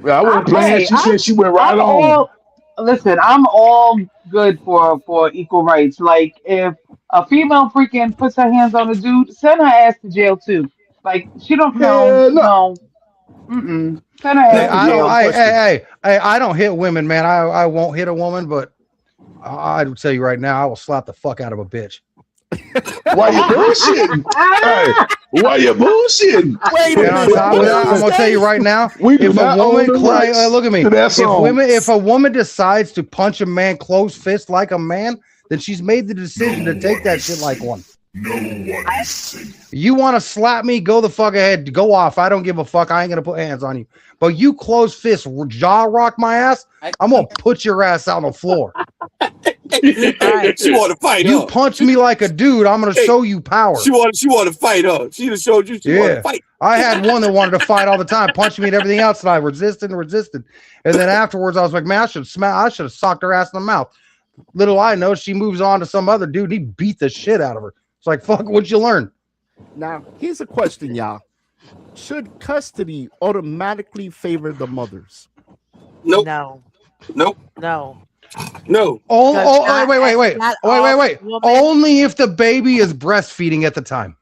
yeah, I wasn't playing. Hey, She said she went right I'm on. all listen, I'm all good for equal rights. Like if a female freaking puts her hands on a dude, send her ass to jail too. Like she don't know, Hell no. no. Mm-mm. Send her Hey, ass Now, to I don't. jail. question. I don't hit women, man. I won't hit a woman, but I'd tell you right now, I will slap the fuck out of a bitch. Why you bullshitting? Hey, why you bullshitting? Wait a And on minute. top of What that, did he I'm gonna tell you say? right now, We do if a not own woman the rights look at me, to that song. if a woman decides to punch a man closed fist like a man, then she's made the decision to take that shit like one. You want to slap me? Go the fuck ahead. Go off. I don't give a fuck. I ain't gonna put hands on you. But you close fist jaw rock my ass, I'm gonna put your ass on the floor. Right. She want to fight, You huh? punch me like a dude, I'm gonna Hey, show you power. she want to fight, huh? She done showed you she want to Yeah. fight. I had one that wanted to fight all the time, punch me and everything else, and I resisted. And then afterwards, I was like, man, I should have socked her ass in the mouth. Little I know, she moves on to some other dude. He beat the shit out of her. It's like, fuck, what'd you learn? Now, here's a question, y'all. Should custody automatically favor the mothers? Nope, No, nope, no. no. Because Wait. not all women- Only if the baby is breastfeeding at the time.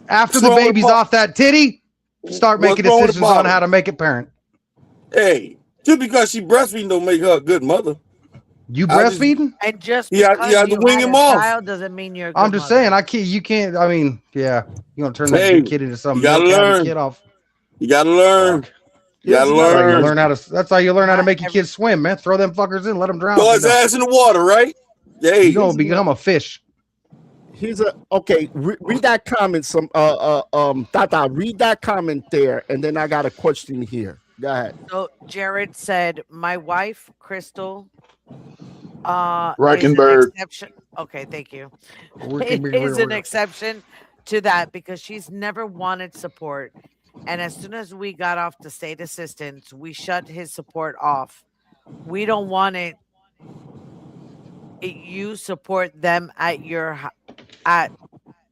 After What's the wrong with baby's Paul? off that titty, start What's making wrong with the decisions on bottom? how to make it parent. Hey, just because she breastfeeding don't make her a good mother. You I just breastfeeding? And just you have because to you wing had him a off. child doesn't mean you're a good I'm just mother. saying, you can't. I mean, yeah, you gonna turn that Hey, kid into you some gotta milk having learn. kid off. You gotta learn. Fuck. You gotta Here's another That's how you learn. learn how to. That's how you learn how to Not make your every, kids swim, man. Throw them fuckers in, let them drown. Throw If you his don't, ass in the water, right? Hey, you gonna Here's become a fish. here's a okay. Read that comment. Tata, read that comment there, and then I got a question here. Go ahead. so Jared said, my wife, Crystal, is an Reichenberg. exception. Okay, thank you. Is an exception to that because she's never wanted support. And as soon as we got off the state assistance, we shut his support off. We don't want you support them at at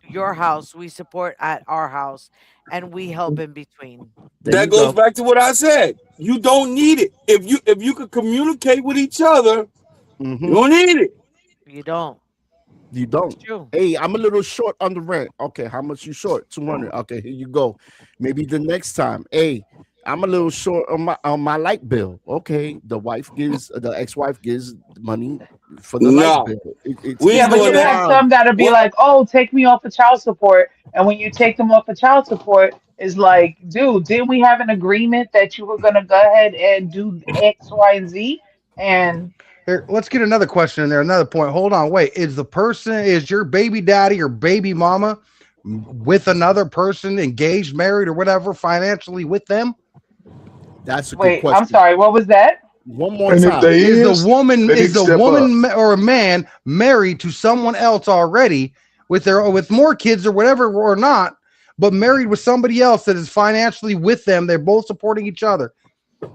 your house. We support at our house, and we help in between. There That you goes go. back to what I said. You don't need it. If you could communicate with each other, you Hmm. don't need it. You don't. You It's don't. true. Hey, I'm a little short on the rent. Okay, how much you short? 200. Okay, here you go. Maybe the next time. Hey, I'm a little short on my light bill. Okay, the ex-wife gives money for the light No, bill. It's we Yeah, ain't but easy doing you as that. have time. some that'll be What? like, "Oh, take me off of child support," and when you take them off of child support, it's like, dude, didn't we have an agreement that you were gonna go ahead and do X, Y, and Z? And Here, let's get another question in there. Another point. Hold on. Wait. Is your baby daddy or baby mama with another person, engaged, married, or whatever, financially with them? That's a good wait, I'm question. sorry, what was that? One more And if time. they is, they need Is to the step up. woman or man married to someone else already with more kids or whatever or not, but married with somebody else that is financially with them? They're both supporting each other.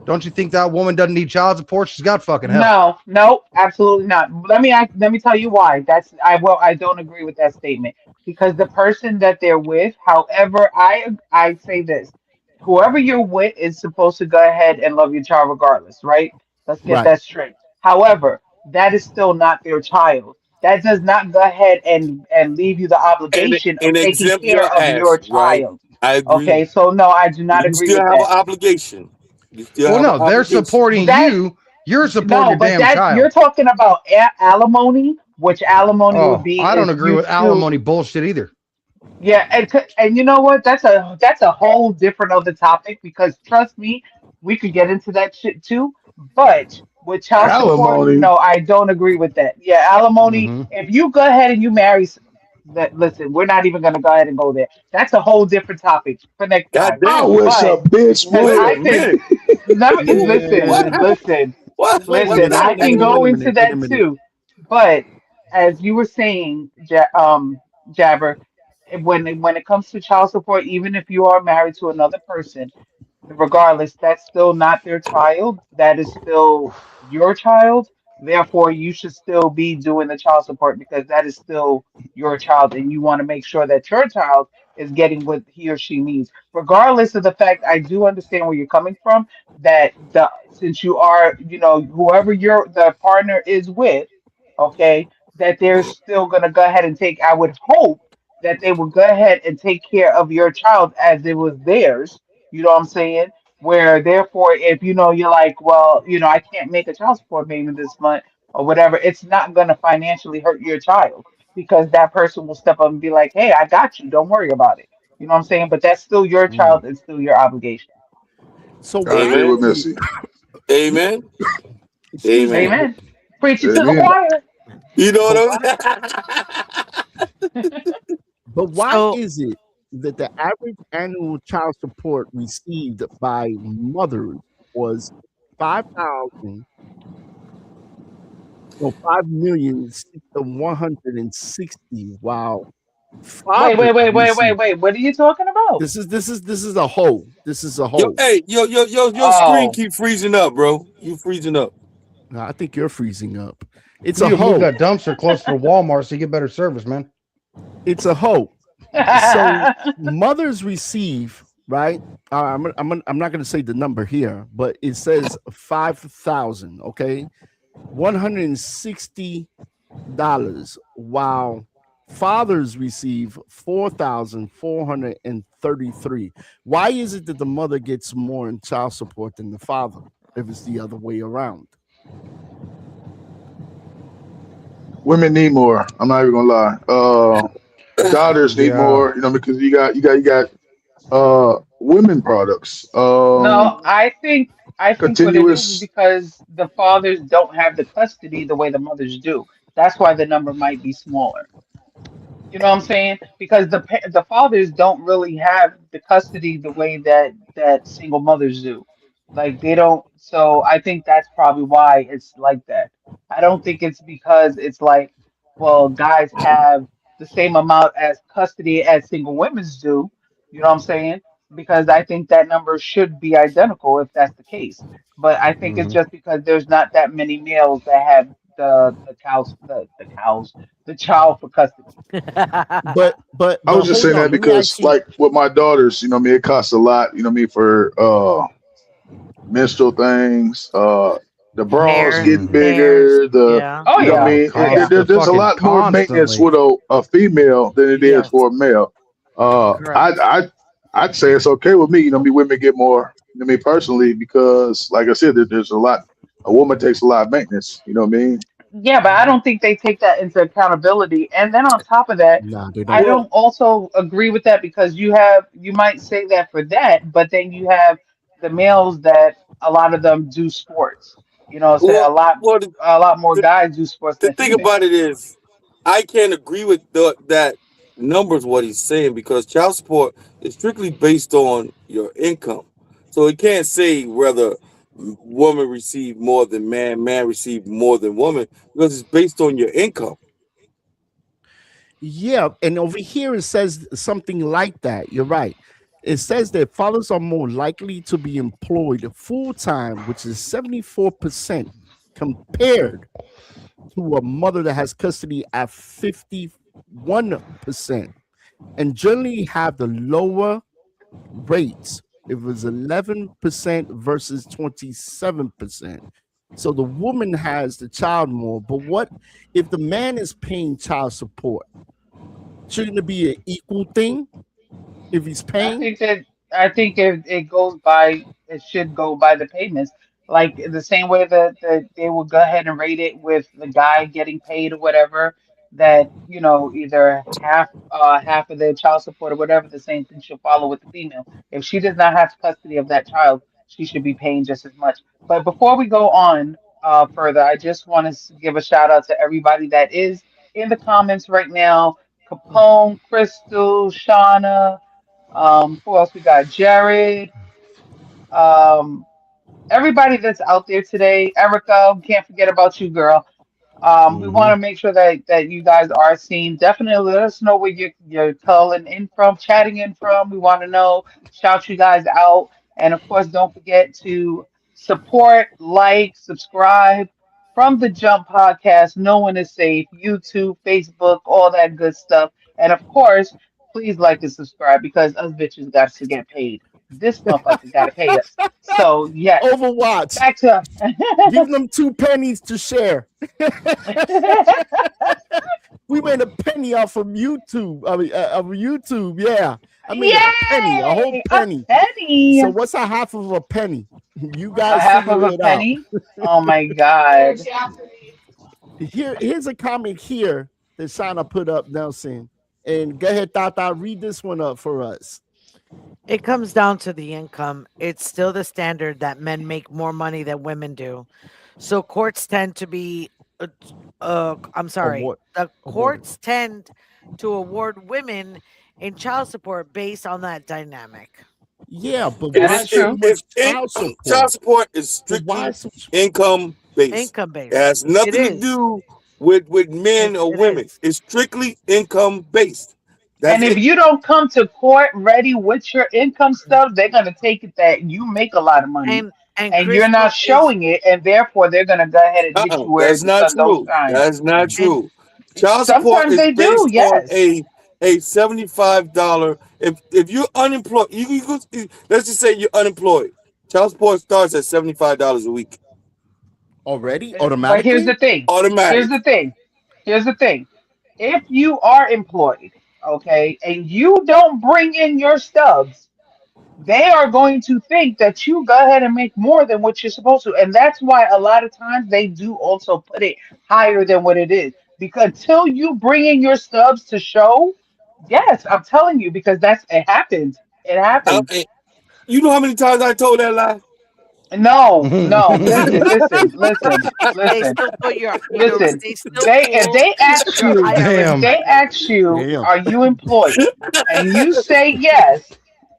Don't you think that woman doesn't need child support? She's got fucking help. No, no, absolutely not. Let me tell you why. I don't agree with that statement because the person that they're with, however, I say this, whoever you're with is supposed to go ahead and love your child regardless, right? Let's get Right. that straight. However, that is still not their child. That does not go ahead and leave you the and obligation of and taking exempt care your of your ass, right? child. I agree. Okay, so no, I do not You agree still with have an that. obligation. You still Well, have an no, they're obligation. supporting That you. You're supporting no, your but damn that you're child. talking about alimony, which alimony would Oh, be I don't if agree you with still, alimony bullshit either. yeah, and you know what? That's a whole different other topic because trust me, we could get into that shit too. But with child support, Alimony. no, I don't agree with that. Yeah, alimony. Hmm. If you go ahead and you marry, that listen, we're not even gonna go ahead and go there. That's a whole different topic for next God time. I damn. wish a But bitch because Wait would. a I can, minute. let me Who? What listen, Yeah. happened? listen. Wait a What Listen, minute. I happened? can Wait a go minute. into Wait a that minute. too, but as you were saying, Jabber, when it comes to child support, even if you are married to another person, regardless, that's still not their child. That is still your child. Therefore, you should still be doing the child support because that is still your child, and you want to make sure that your child is getting what he or she needs. Regardless of the fact, I do understand where you're coming from. That the since you are, whoever the partner is with, okay, that they're still gonna go ahead and take. I would hope that they would go ahead and take care of your child as it was theirs, you know what I'm saying? Where therefore, if you're like, well, I can't make a child support payment this month or whatever, it's not going to financially hurt your child because that person will step up and be like, hey, I got you. Don't worry about it. You know what I'm saying? But that's still your Mm. child and still your obligation. So I why agree Amen. with is it? Missy. Amen. Excuse me. Amen. Amen. Preach it to the Amen. choir. You know But what why? I'm But why So is it that the average annual child support received by mothers was 5,000 or 5,160, while Wait, fathers wait, wait, wait, wait, receive. wait. What are you talking about? This is a whole. This is a Yo, whole. hey, your screen Oh, keep freezing up, bro. You freezing up. I think you're freezing up. It's You a need to move whole. that dumpster closer to Walmart so you get better service, man. It's a whole. So mothers receive, right. I'm not going to say the number here, but it says 5,000. Okay, $160, while fathers receive 4,433. Why is it that the mother gets more in child support than the father if it's the other way around? Women need more. I'm not even gonna lie. Daughters need Yeah. more. Because you got women products. no, I think what it is Continuous. because the fathers don't have the custody the way the mothers do. That's why the number might be smaller. You know what I'm saying? Because the fathers don't really have the custody the way that single mothers do. Like they don't. So I think that's probably why it's like that. I don't think it's because it's like, well, guys have the same amount as custody as single women's do. You know what I'm saying? because I think that number should be identical if that's the case. But I think it's Mhm. just because there's not that many males that have the child for custody. I was But just hold saying on, that let me ask because, you. like, with my daughters, it costs a lot. For menstrual things, the bras Hairs, getting Mhm. hairs. bigger. The Yeah. Oh you know what I yeah, Oh, mean. oh yeah. cost of There's a fucking lot more maintenance constantly. with a female than it is Yes. for a male. Correct. I'd say it's okay with me. Women get more. Me personally, because like I said, there's a lot. A woman takes a lot of maintenance. You know what I mean? Yeah, but I don't think they take that into accountability. And then on top of that, Nah, they I don't. Well, don't also agree with that because you might say that for that, but then you have the males that a lot of them do sports. You know, say well, well. The, a lot more the, guys do sports the than thing about females. it is, I can't agree with that numbers what he's saying because child support is strictly based on your income. So it can't say whether woman receive more than man, man receive more than woman because it's based on your income. Yeah, and over here it says something like that. You're right. It says that fathers are more likely to be employed full time, which is 74%, compared to a mother that has custody at 51%, and generally have the lower rates. It was 11% versus 27%. So the woman has the child more. But what if the man is paying child support? Shouldn't it be an equal thing if he's I paying? think that I think it goes by it should go by the payments. Like the same way that they would go ahead and rate it with the guy getting paid or whatever, that either half of their child support or whatever, the same thing should follow with the female. If she does not have custody of that child, she should be paying just as much. But before we go on further, I just want to give a shout out to everybody that is in the comments right now. Capone, Crystal, Shauna, who else we got? Jared. Um, everybody that's out there today. Erica, we can't forget about you, girl. We want Mhm. to make sure that you guys are seen. Definitely let us know where you're calling in from, chatting in from. We want to know. Shout you guys out, and of course, don't forget to support, like, subscribe from the Jump Podcast. No one is safe. YouTube, Facebook, all that good stuff, and of course, please like and subscribe because us bitches got to get paid. This motherfucker got to pay us. So yes, Overwatch. back to. Give them 2 pennies to share. We made a penny off from YouTube. I mean, of YouTube. Yeah, I made a penny, a whole Yay! A penny. penny! So what's a half of a penny? You A guys half of figure a it out. penny? Oh my God. Here's a comment here that Shauna put up, Nelson. And go ahead, Tata, read this one up for us. It comes down to the income. It's still the standard that men make more money than women do. So courts tend to be, I'm sorry, Award, the awarded. courts tend to award women in child support based on that dynamic. Yeah, but That why is If so true. much child child support? support is But why strictly so much? income based. Income It based. has It nothing to is. do with men or It women. is. It's strictly income based. That's And if it. you don't come to court ready with your income stuff, they're gonna take it that you make a lot of money And and you're Crystal not is showing it, and therefore they're gonna go ahead and hit you where That's the not sun don't true. shine. That's not Mm. and true. Child support Sometimes is they do, based on yes. a $75. If you're unemployed, let's just say you're unemployed. Child support starts at $75 a week, Already? But here's Automatically? the thing. Here's automatic. the thing. Here's the thing. If you are employed, okay, and you don't bring in your stubs, they are going to think that you go ahead and make more than what you're supposed to. And that's why a lot of times they do also put it higher than what it is. Because until you bring in your stubs to show, yes, I'm telling you, because it happens. It I, happens. I- you know how many times I told that lie? No, no, they listen. still put Listen, they still they if pull they ask your you, IRS if Damn. they money. ask you, Damn. are you employed? And you say yes,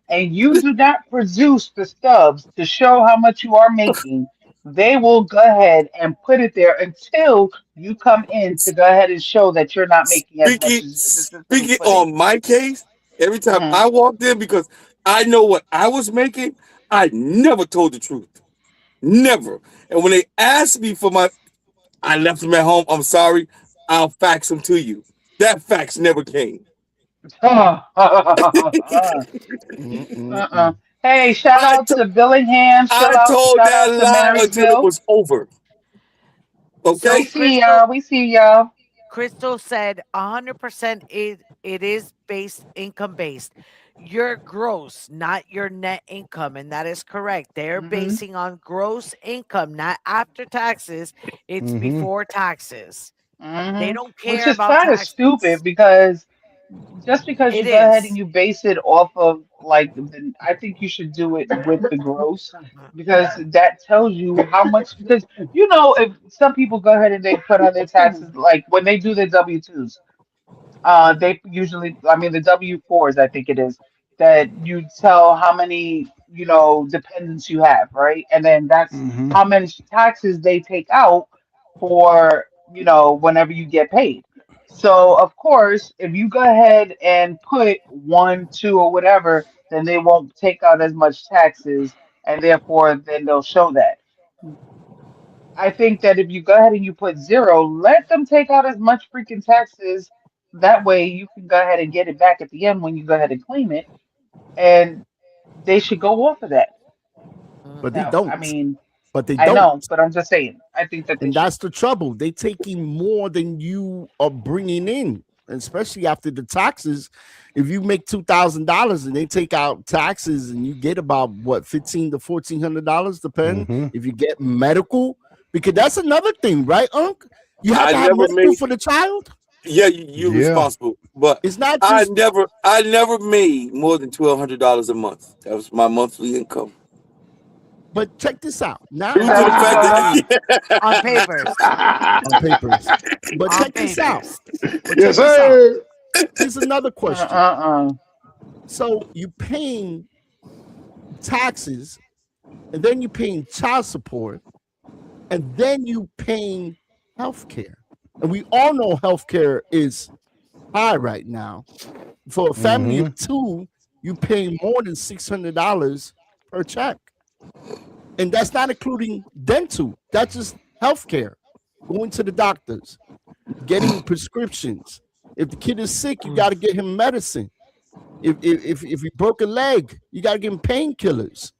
and you do not produce the stubs to show how much you are making, they will go ahead and put it there until you come in to go ahead and show that you're not making as much Speaking as the system is speaking putting. on my case, every time Hmm. I walked in because I know what I was making. I never told the truth. Never. And when they asked me for I left them at home. I'm sorry. I'll fax them to you. That fax never came. Uh-uh. Hey, shout I, out to- to Billingham. I told Shout that out to lie until it Marysville. was over. So We Okay? see Crystal y'all. We see y'all. Crystal said 100% it is based income based. Your gross, not your net income, and that is correct. They're Hmm. basing on gross income, not after taxes. It's Mm-hmm. before taxes. They Hmm. don't Which care is about kind of taxes. stupid because just because you It go ahead and is. you base it off of like I think you should do it with the gross because that tells you how much because if some people go ahead and they put on their taxes like when they do their W-2s. They usually, I mean, the W-4s, I think it is, that you tell how many, dependents you have, right? And then that's Mm-hmm. how many taxes they take out for, whenever you get paid. So, of course, if you go ahead and put one, two, or whatever, then they won't take out as much taxes, and therefore, then they'll show that. I think that if you go ahead and you put zero, let them take out as much freaking taxes. That way you can go ahead and get it back at the end when you go ahead and claim it. And they should go off of that. But they Mhm. Now, I don't. mean, But they I don't. know, but I'm just saying, I think that they And should. that's the trouble. They taking more than you are bringing in, especially after the taxes. If you make $2,000 and they take out taxes and you get about what $1,500 to $1,400, depend Mm-hmm. if you get medical, because that's another thing, right, Unc? You have I to have never medical made for the child. yeah, you're Yeah. responsible. But It's not I just. never I never made more than $1,200 a month. That was my monthly income. But check this out. Due Now Is to that the what you fact told us? that On papers. on papers. But On check this out. papers. But Yes, check this out. sir. Here's another question. Uh-uh. So you paying taxes, and then you paying child support, and then you paying health care. And we all know health care is high right now. For a family Mm-hmm. of two, you paying more than $600 per check. And that's not including dental. That's just health care. Going to the doctors, getting prescriptions. If the kid is sick, you got to get him medicine. If he broke a leg, you got to give him painkillers.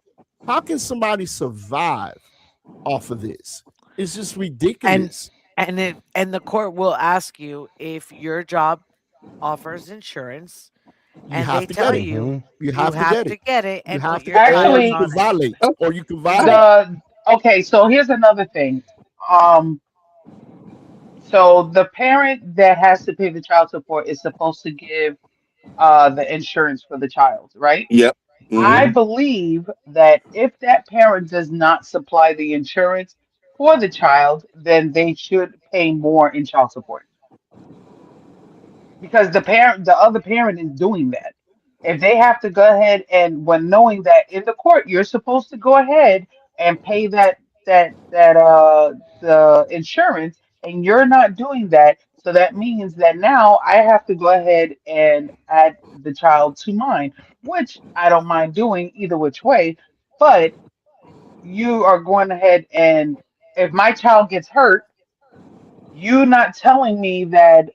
How can somebody survive off of this? It's just And ridiculous. and the court will ask you if your job offers insurance, You and they have to get tell it. you Mm-hmm. You you have to have get to it. get it You and have put to, your or child you Actually, can on it. violate, or you can violate. the okay, so here's another thing. Um, so the parent that has to pay the child support is supposed to give the insurance for the child, right? Yep. Hmm. I Mm-hmm. believe that if that parent does not supply the insurance for the child, then they should pay more in child support because the other parent is doing that. If they have to go ahead and when knowing that in the court, you're supposed to go ahead and pay the insurance, and you're not doing that, so that means that now I have to go ahead and add the child to mine, which I don't mind doing either which way, but you are going ahead and if my child gets hurt, you not telling me that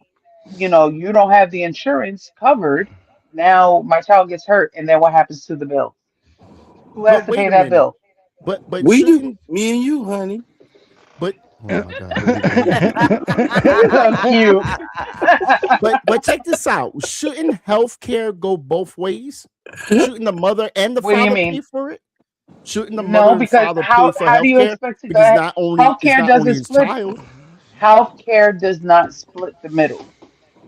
you don't have the insurance covered. Now my child gets hurt, and then what happens to the bill? Who has But to wait pay a that minute. bill? But We do. shouldn't, Me and you, honey. but oh my God, here we go. So cute. But check this out. Shouldn't healthcare go both ways? Shouldn't the mother and the What do you father pay mean? for it? Shouldn't the mother No, and because father pay for how do you healthcare? expect to go Because ahead? not only it's Healthcare not only doesn't his split. child. Healthcare does not split the middle.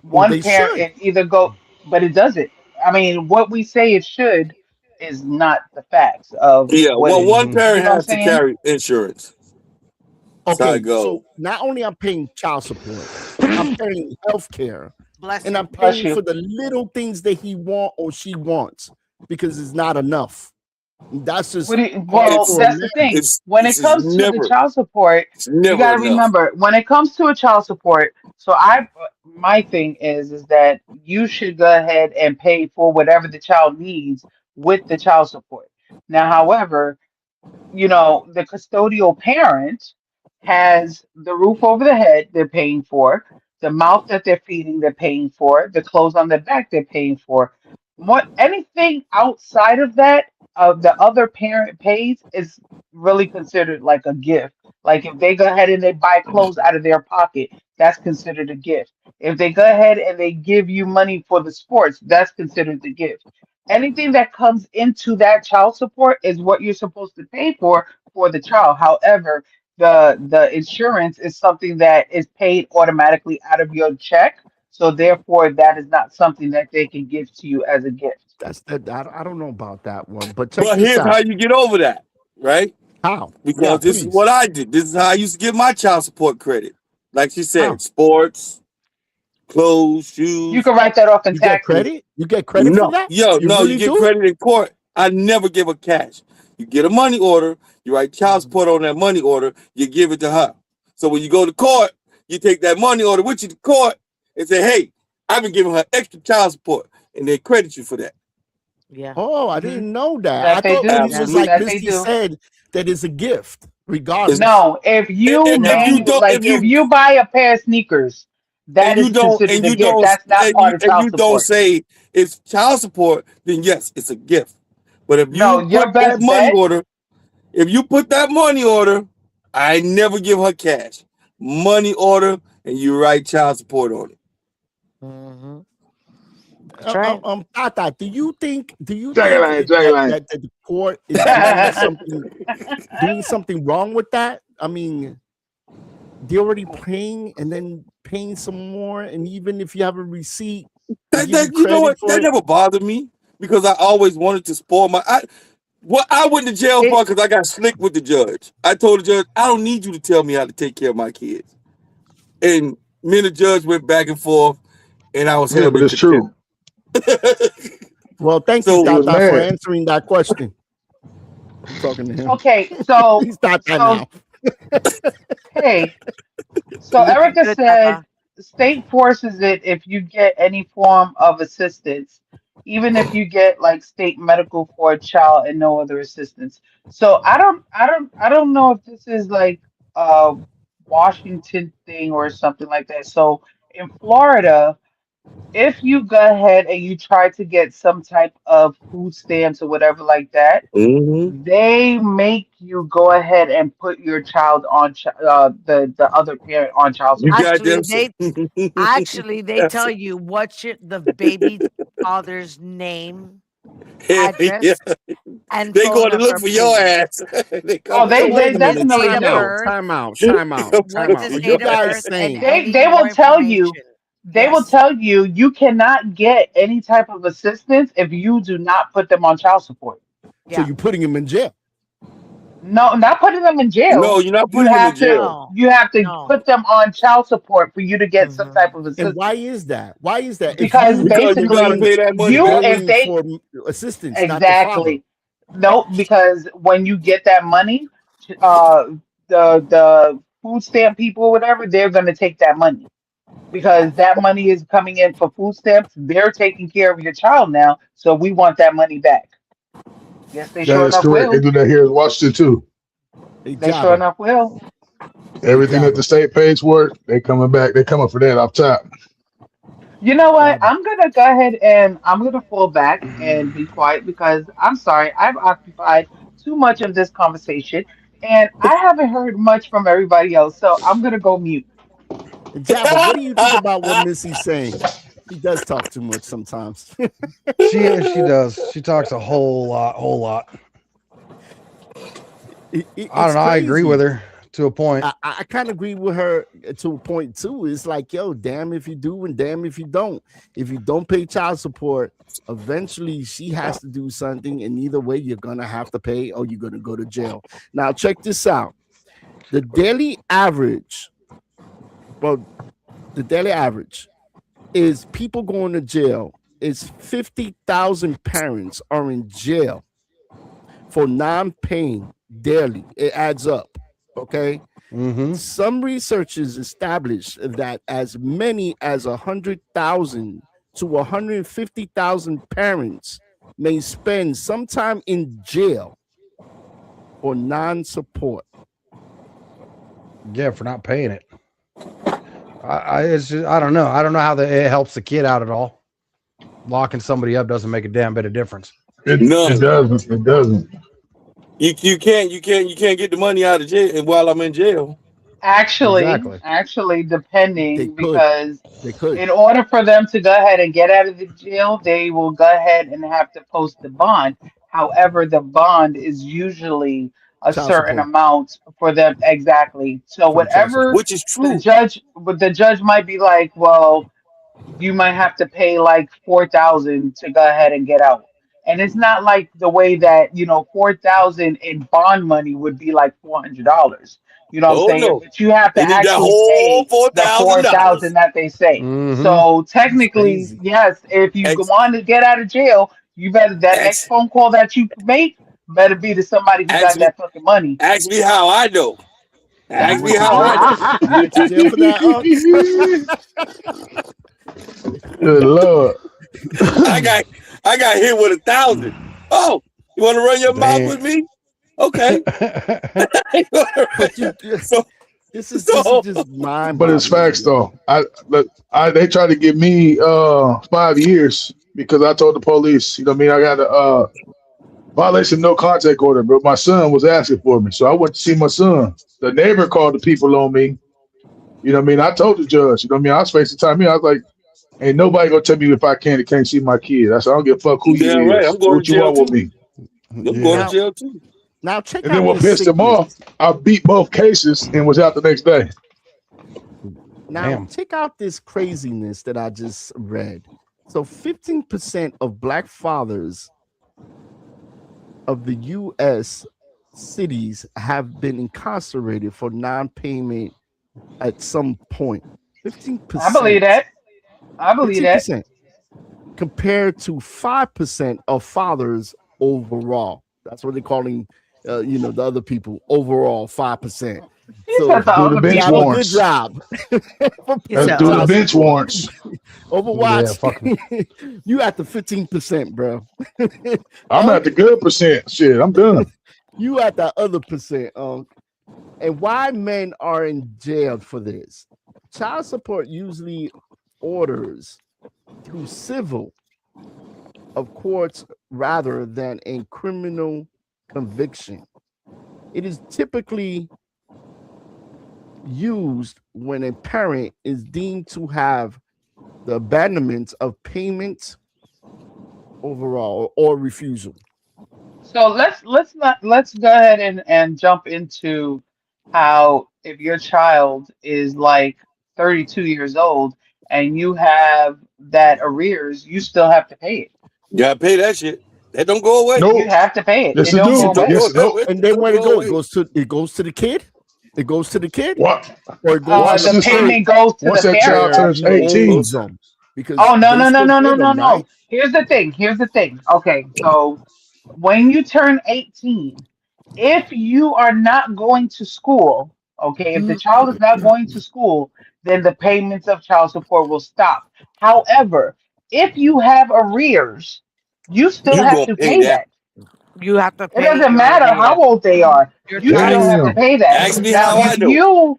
Well, One they parent should. it either go, but it doesn't. I mean, what we say it should is not the facts of Yeah. what Well, it. one Mm-hmm. You parent know what I'm has to saying? carry insurance. That's how it Okay, go. so not only I'm paying child support, I'm paying healthcare, Bless and I'm you. Bless paying you. for the little things that he want or she wants because it's not enough. That's just Well, It's hardcore that's the thing. America. it's When it's it just comes to the never child support, it's you got never to enough. remember when it comes to a child support. So my thing is that you should go ahead and pay for whatever the child needs with the child support. Now, however, the custodial parent has the roof over the head they're paying for, the mouth that they're feeding they're paying for, the clothes on their back they're paying for. What anything outside of that the other parent pays is really considered like a gift. Like if they go ahead and they buy clothes out of their pocket, that's considered a gift. If they go ahead and they give you money for the sports, that's considered the gift. Anything that comes into that child support is what you're supposed to pay for the child. However, the insurance is something that is paid automatically out of your check. So therefore, that is not something that they can give to you as a gift. That's that. I don't know about that one, but check But this here's how out. you get over that, right? How? Because Yeah, this is please. what I did. This is how I used to get my child support credit. Like she said, How? sports, clothes, You shoes. can write that off in You get taxes. credit? You get credit for No, that? yo, You no, really you get do? credit in court. I never give her cash. You get a money order, you write child support on that money order, you give it to her. So when you go to court, you take that money order with you to court and say, hey, I've been giving her extra child support, and they credit you for that. Yeah. Oh, I Mhm. didn't know that. That I they thought do. it Yeah, was like that they Misty do. said that it's a gift, It's, regardless. No, if you if you No. don't, like if you buy a pair of sneakers, that and you is don't, considered and a you gift. don't, That's not part of and child you don't support. say it's child support, then yes, it's a gift. But if No, you your put that best money bet. order, I never give her cash. Money order, and you write child support on it. Mm-hmm. That's right. Tata, do you think Jacqueline, Jacqueline. that the court is doing something wrong with that? I mean, they're already paying and then paying some more, and even if you have a receipt, they give you You know credit what? for That it. never bothered me because I always wanted to spoil my. I went to jail It, for because I got slick with the judge. I told the judge, I don't need you to tell me how to take care of my kids. And me and the judge went back and forth, and I was Yeah, held but in it's true. contempt. Well, thank you, He So was Tata, for mad. answering that question. I'm talking to him. okay, so He's Tata so now. hey, so You're looking Erica good, said Tata. state forces it if you get any form of assistance, even if you get like state medical for a child and no other assistance. So I don't know if this is like a Washington thing or something like that. So in Florida, if you go ahead and you try to get some type of food stamps or whatever like that, mhm. they make you go ahead and put your child on the other parent on child You support. got Actually, them. they tell you what's the baby's father's name, Hell yeah. address, and They phone going to look number, for your please. ass. They Oh, coming they So for they wait a minute. definitely Date Time of do. out. birth, Time out. you. Time out. Time what's out. his Are you date of guys birth, and saying? They any they more will tell you information. they will Yes. tell you you cannot get any type of assistance if you do not put them on child support. So Yeah. you're putting him in jail? No, not putting them in No, jail. you're not You putting them in have to jail. No. you have to No. put them on child support for you to get some type Mm-hmm. of And why assistance. is that? Why is that? If Because you Because you got to basically pay that money you back. if going they for assistance, not the father. exactly no, because when you get that money, uh the food stamp people or whatever, they're gonna take that money. Because that money is coming in for food stamps. They're taking care of your child now, so we want that money back. Yes, they That sure is enough correct. They will. do that here in Washington too. They They sure jabbing. enough will. They Everything that the jabbing. state pays for it, they coming back. They coming for that off top. You know what? Jabbing. I'm gonna go ahead and I'm gonna fall back and be quiet because I'm sorry, I've occupied too much of this conversation and I haven't heard much from everybody else. So I'm gonna go mute. And Jabba, what do you think about what Missy's saying? He does talk too much sometimes. She does. She talks a whole lot. I It's don't know. I agree with crazy. her to a point. I kind of agree with her to a point too. It's like, yo, damn if you do and damn if you don't. If you don't pay child support, eventually she has to do something, and either way, you're gonna have to pay or you're gonna go to jail. Now, check this out: the daily average, well, the daily average is people going to jail. Is 50,000 parents are in jail for non-paying daily. It adds up. Okay. Mm-hmm. Some researchers established that as many as 100,000 to 150,000 parents may spend some time in jail for non-support. Yeah, for not paying it. It's just, I don't know. I don't know how it helps the kid out at all. Locking somebody up doesn't make a damn bit of difference. It None. doesn't. It doesn't. You can't get the money out of jail while I'm in jail. Actually, They depending, could. because They could. in order for them to go ahead and get out of the jail, they will go ahead and have to post the bond. However, the bond is usually a Child certain support amount for them exactly. So for the child support. whatever Which is true. but the judge might be like, well, you might have to pay like 4,000 to go ahead and get out. And it's not like the way that, 4,000 in bond money would be like $400. You know what I'm Oh saying? no. But you have to They need that actually whole pay the $4,000. 4,000 that they say. Mm-hmm. So That's technically, crazy. yes, if you Ex, want to get out of jail, you better, that next ex, phone call that you make better be to somebody who ask got me that fucking money. ask me how I know. You Ask me went to how I jail. know. You went to jail for that, Good Lord. I got hit with 1,000. Oh, you want to run your mouth Damn. with me? Okay. But so this is so just mind But it's boggling. facts though. They tried to give me 5 years because I told the police, I got a violation of no contact order, but my son was asking for me. So I went to see my son. The neighbor called the people on me. I told the judge, I was facing time. I was like, ain't nobody gonna tell me if I can or can't see my kid. I said, I don't give a fuck who you damn you right. is. I'm Do going what to you jail want with too. me. I'm going Yeah. to jail too. Now check And then out what this pissed him sickness. off, I beat both cases and was out the next day. Now Damn. check out this craziness that I just read. So 15% of black fathers of the U.S. cities have been incarcerated for non-payment at some point. 15%. I believe that. I believe that. 15% compared to 5% of fathers overall. That's what they're calling, the other people overall 5%. He So said the Do the other bench have a people. good warrants. job. For He said Let's do the other bench people. warrants. Overwatch, Yeah, fucking. you at the 15%, bro. I'm at the good percent. Shit, I'm done. You at the other percent. And why men are in jail for this? Child support usually orders through civil of courts rather than a criminal conviction. It is typically used when a parent is deemed to have the abandonment of payment overall or refusal. So let's go ahead and jump into how if your child is like 32 years old and you have that arrears, you still have to pay it. You gotta pay that shit. That don't go away. You Nope. have to pay it. Yes, It it don't do. go Don't away. go Yes, nope. And then don't where it go go? away. It goes to the kid. It goes to the kid, What? or it goes Once to The the this thing, payment goes to once the that child parent. where turns he Actually. 18, owes them because Oh, no, they no, no, still no, pay no, no, them, right? no. Here's the thing. Here's the thing. Okay, so when you turn 18, if you are not going to school, okay, if the child is not going to school, then the payments of child support will stop. However, if you have arrears, you still You have gonna to pay pay that. that. You have to It pay doesn't your matter how arrears. old they are. Your You child still have to damn. pay that. Ask me Now, how I know.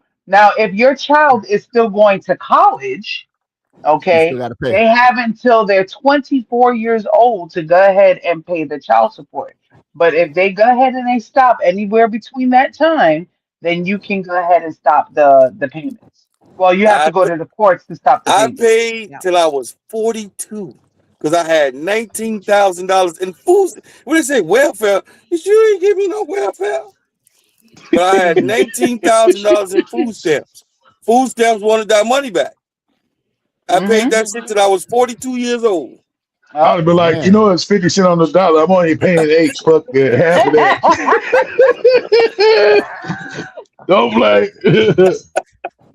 if your child is still going to college, You still okay, got to pay. they have until they're 24 years old to go ahead and pay the child support. But if they go ahead and they stop anywhere between that time, then you can go ahead and stop the payments. Well, you have I to go to the courts to stop the I payments. paid Yeah. till I was 42 because I had $19,000 in food. What did they say? Welfare? You ain't give me no welfare. But I had $19,000 in food stamps. Food stamps wanted that money back. I paid Mm-hmm. that shit till I was 42 years old. I would be like, Man, it's 50 cents on the dollar. I'm only paying eight. Fuck that. Half of that. Don't play.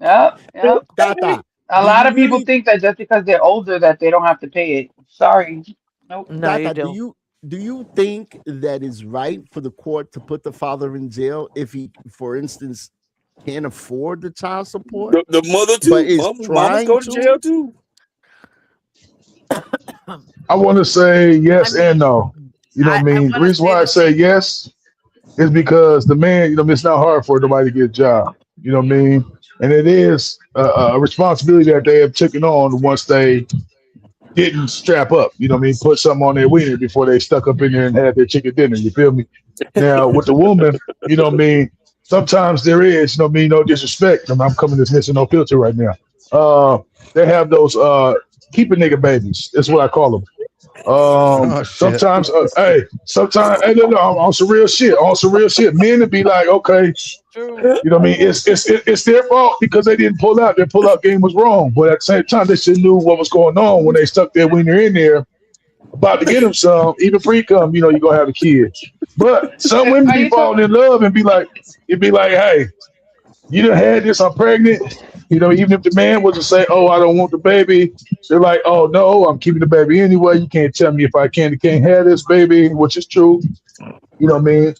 Yep, yep. Tata, A do lot you of people really, think that just because they're older that they don't have to pay it. Sorry. Nope. No, you Tata, do. do you think that is right for the court to put the father in jail if he, for instance, can't afford the child support, The mother but too. is Mamas trying go to to? jail too. I want to say yes I and mean, no. You know what I I mean? The want to reason say why I the say same. yes is because the man, it's not hard for nobody to get a job. You know what I mean? And it is a responsibility that they have taken on once they didn't strap up. You know what I mean? Put something on their wiener before they stuck up in there and had their chicken dinner. You feel me? Now with the woman, you know what I mean? Sometimes there is, you know what I mean, no disrespect. I'm coming to this no filter right now. Uh, they have those keep a nigga babies. That's what I call them. Oh shit. Sometimes, hey, no, on some real shit, men would be like, okay, True. you know what I mean? It's their fault because they didn't pull out. Their pull out game was wrong. But at the same time, they should knew what was going on when they stuck their wiener in there, about to get them some, even pre cum. You're gonna have a kid. But some women Are be you talking? falling in love and it'd be like, hey, you done had this, I'm pregnant. Even if the man was to say, oh, I don't want the baby, they're like, oh no, I'm keeping the baby anyway. You can't tell me if I can or can't have this baby, which is true. You know what I mean?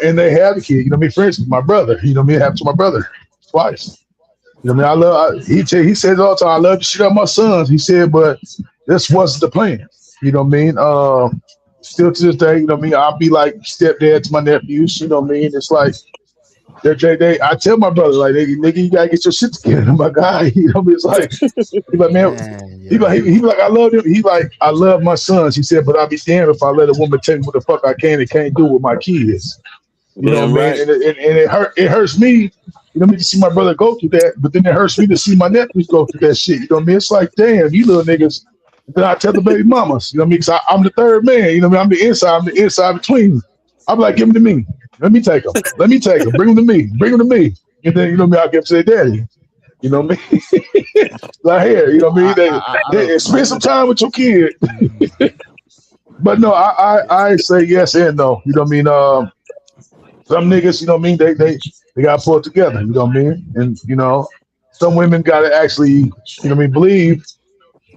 And they have a kid. You know what I mean? For instance, my brother. You know what I mean? It happened to my brother twice. You know what I mean? He says all the time, I love the shit out of my sons. He said, but this wasn't the plan. You know what I mean? Still to this day, you know what I mean? I'll be like stepdad to my nephews. You know what I mean? It's like I tell my brother, like, nigga, you gotta get your shit together, my guy. You know what I mean? It's like, he's like, man, Man, he yeah. like, he like, I love him. He like, I love my sons. He said, but I'll be damned if I let a woman tell me what the fuck I can and can't do with my kids. You know Damn what I mean? right. And it hurts me, you know what I mean, to see my brother go through that, but then it hurts me to see my nephews go through that shit. You know what I mean? It's like, damn, you little niggas. Then I tell the baby mamas, you know what I mean? Because I'm the third man, you know what I mean? I'm the inside between them. I'm like, give them to me. Let me take them. Let me take them. Bring them to me. Bring them to me. And then, you know what I mean? I give them to their daddy. You know what I mean? Like, here, you know what I mean? They spend some time with your kid. But no, I say yes and no. You know what I mean? Some niggas, you know what I mean? They got to pull it together. You know what I mean? And some women got to actually, you know what I mean, believe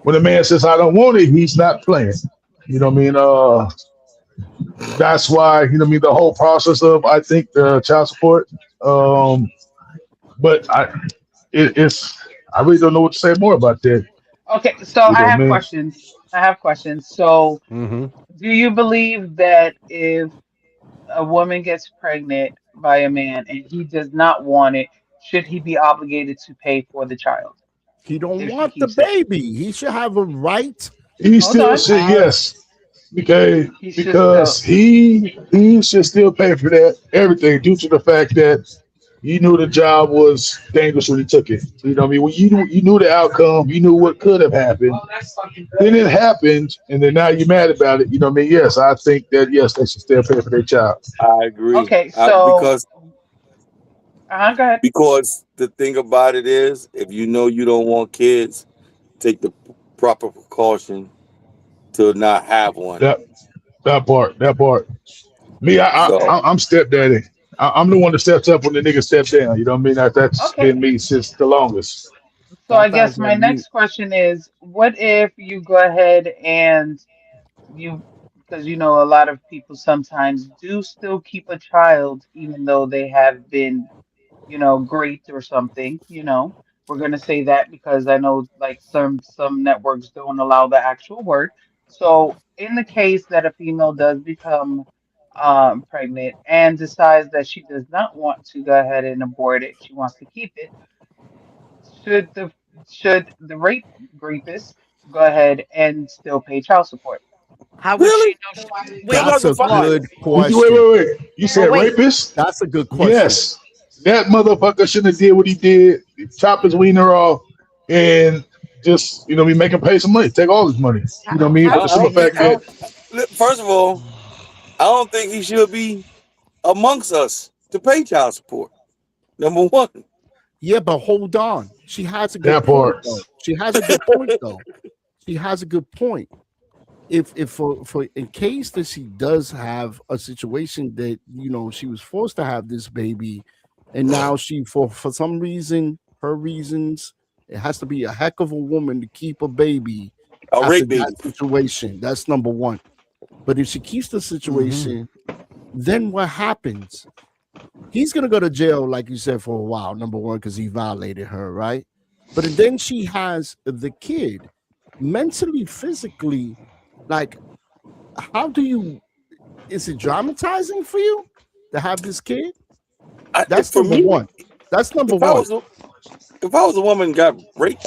when a man says I don't want it, he's not playing. You know what I mean? That's why, you know what I mean, the whole process of, I think, the child support. But I really don't know what to say more about that. Okay, so You I know what I have mean? questions. So, Mm-hmm. do you believe that if a woman gets pregnant by a man and he does not want it, should he be obligated to pay for the child He don't if she want the keeps it? baby. He should have a right He Hold still on. said yes. Okay, He should because still. he should still pay for that everything due to the fact that you knew the job was dangerous when he took it. You know what I mean? When you knew the outcome, you knew what could have happened. Then it happened, and then now you're mad about it. You know what I mean? Yes, I think that yes, they should still pay for their child. I agree. Okay, I, so because go ahead. because the thing about it is, if you know you don't want kids, take the proper precaution to not have one. That that part. Me, Okay, I'm stepdaddy. I'm the one that steps up when the nigga steps down. You know what I mean? That's okay. been me since the longest. So I guess Sometimes my when you next question is, what if you go ahead and you, because a lot of people sometimes do still keep a child even though they have been great or something. We're gonna say that because I know like some networks don't allow the actual word. So in the case that a female does become pregnant and decides that she does not want to go ahead and abort it, she wants to keep it, should the should the rapist go ahead and still pay child support? How would she Really? know? That Wait, that's a what? motherfucker. good Wait, question. wait. You But said wait, rapist? That's a good question. Yes. That motherfucker shouldn't have did what he did. Chop his wiener off and just, we make him pay some money. Take all his money. You know what I mean? I, For how the I simple don't he think. fact I that how don't, first of all, I don't think he should be amongst us to pay child support. Number one. Yeah, but hold on. She has a good that point part. though. She has a good point though. She has a good point. If for in case that she does have a situation that she was forced to have this baby, and now she for some reason, her reasons, it has to be a heck of a woman to keep a baby A after rape that baby. situation. That's number one. But if she keeps the Mm-hmm. situation, then what happens? He's gonna go to jail, like you said, for a while. Number one, because he violated her, right? But then she has the kid. mentally, physically, like, how do you? Is it dramatizing for you to have this kid? That's for number me, one. That's number if I one. was if I was a woman and got raped,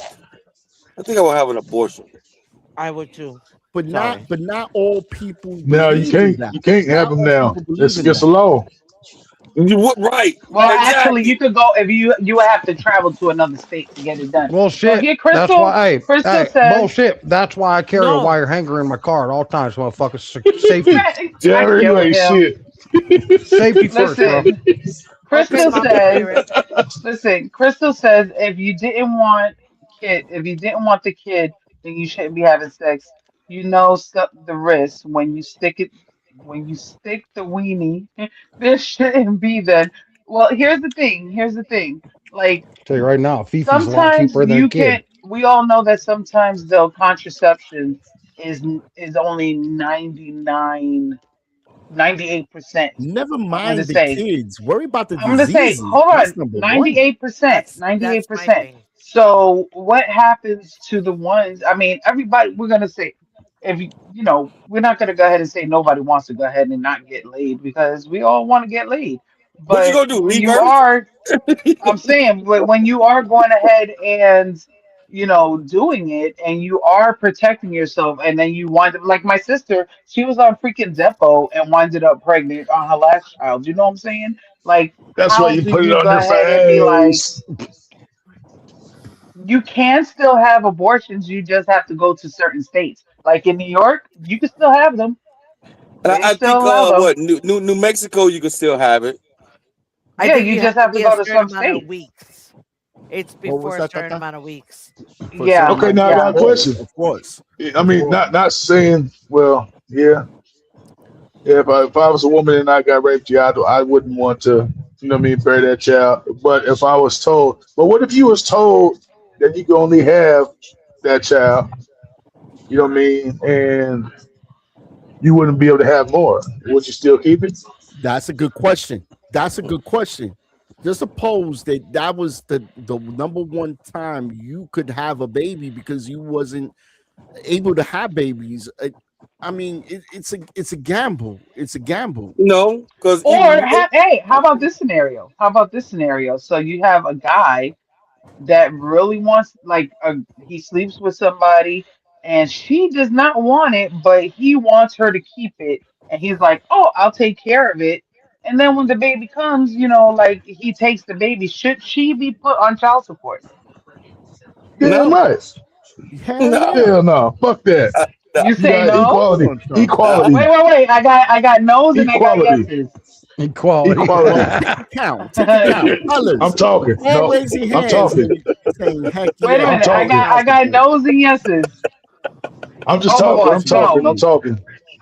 I think I would have an abortion. I would too. But Sorry. not all people No, you believe in can't. that. You can't have Not them all now. people believe It's in against that. the law. You would right? Well, actually, you Exactly. could go if you would have to travel to another state to get it done. So Bullshit. here, That's why. Crystal Hey, says, bullshit. That's why I carry a No. wire hanger in my car at all times, motherfuckers. Safety, I Jerry, get you with ain't him. shit. safety first, bro. Listen, Okay, Crystal Mama says, Spirit. listen, Crystal says if you didn't want the kid, then you shouldn't be having sex. You know the risk when you stick the weenie, there shouldn't be then. Well, Here's the thing. Like Tell you right now, Fifi's a lot sometimes cheaper than a you kid. can we all know that sometimes though contraception is only 98%. Never I'm gonna mind the say kids. Worry about the I'm gonna say, diseases. hold That's on, number one. 98%, That's my 98%. thing. So what happens to the ones? I mean, everybody. We're gonna say, if we're not gonna go ahead and say nobody wants to go ahead and not get laid because we all want to get laid. What you But gonna do? when Leave you Earth? are, I'm saying, but when you are going ahead and doing it, and you are protecting yourself, and then you wind up like my sister, she was on freaking Zeppo and winded up pregnant on her last child. You know what I'm saying? Like, That's why how you do put it you on go their ahead and be like, face. you can still have abortions, you just have to go to certain states. Like in New York, you can still have them. And They I think still allow them. what New Mexico you can still have it. I Yeah, think you you just have to have to be a go to certain some amount of states. weeks. It's What was before a that, certain Tata? amount of weeks. For a certain Yeah, Okay, amount now I got yeah. a question. Of course. I Of mean, course. not saying, well, yeah. Yeah, if I was a woman and I got raped, yeah, I wouldn't want to, bury that child. But if I was told, but what if you was told that you can only have that child, and you wouldn't be able to have more? Would you still keep it? That's a good question. That's a good question. Just suppose that was the number one time you could have a baby because you wasn't able to have babies. I mean, it's a gamble. It's a gamble. No, because Hey, how about this scenario? How about this scenario? So you have a guy that really wants, like, he sleeps with somebody and she does not want it, but he wants her to keep it. And he's like, oh, I'll take care of it. And then when the baby comes, like he takes the baby. Should she be put on child support? Damn no, right. Hell no, yeah. Hell no. Fuck that. no, You You say got no? Put equality. on child support. no. Equality. Wait. I got no's and I got Equality. yeses. Equality. Equality. Well, take account. Take account. I'm Fellas, talking. all No, raise your I'm hands talking. saying heck Wait a yeah, I'm minute. put on talking. I child got support. no's and yeses. I'm just Oh, talking. I'm boy, talking. I'm no. talking.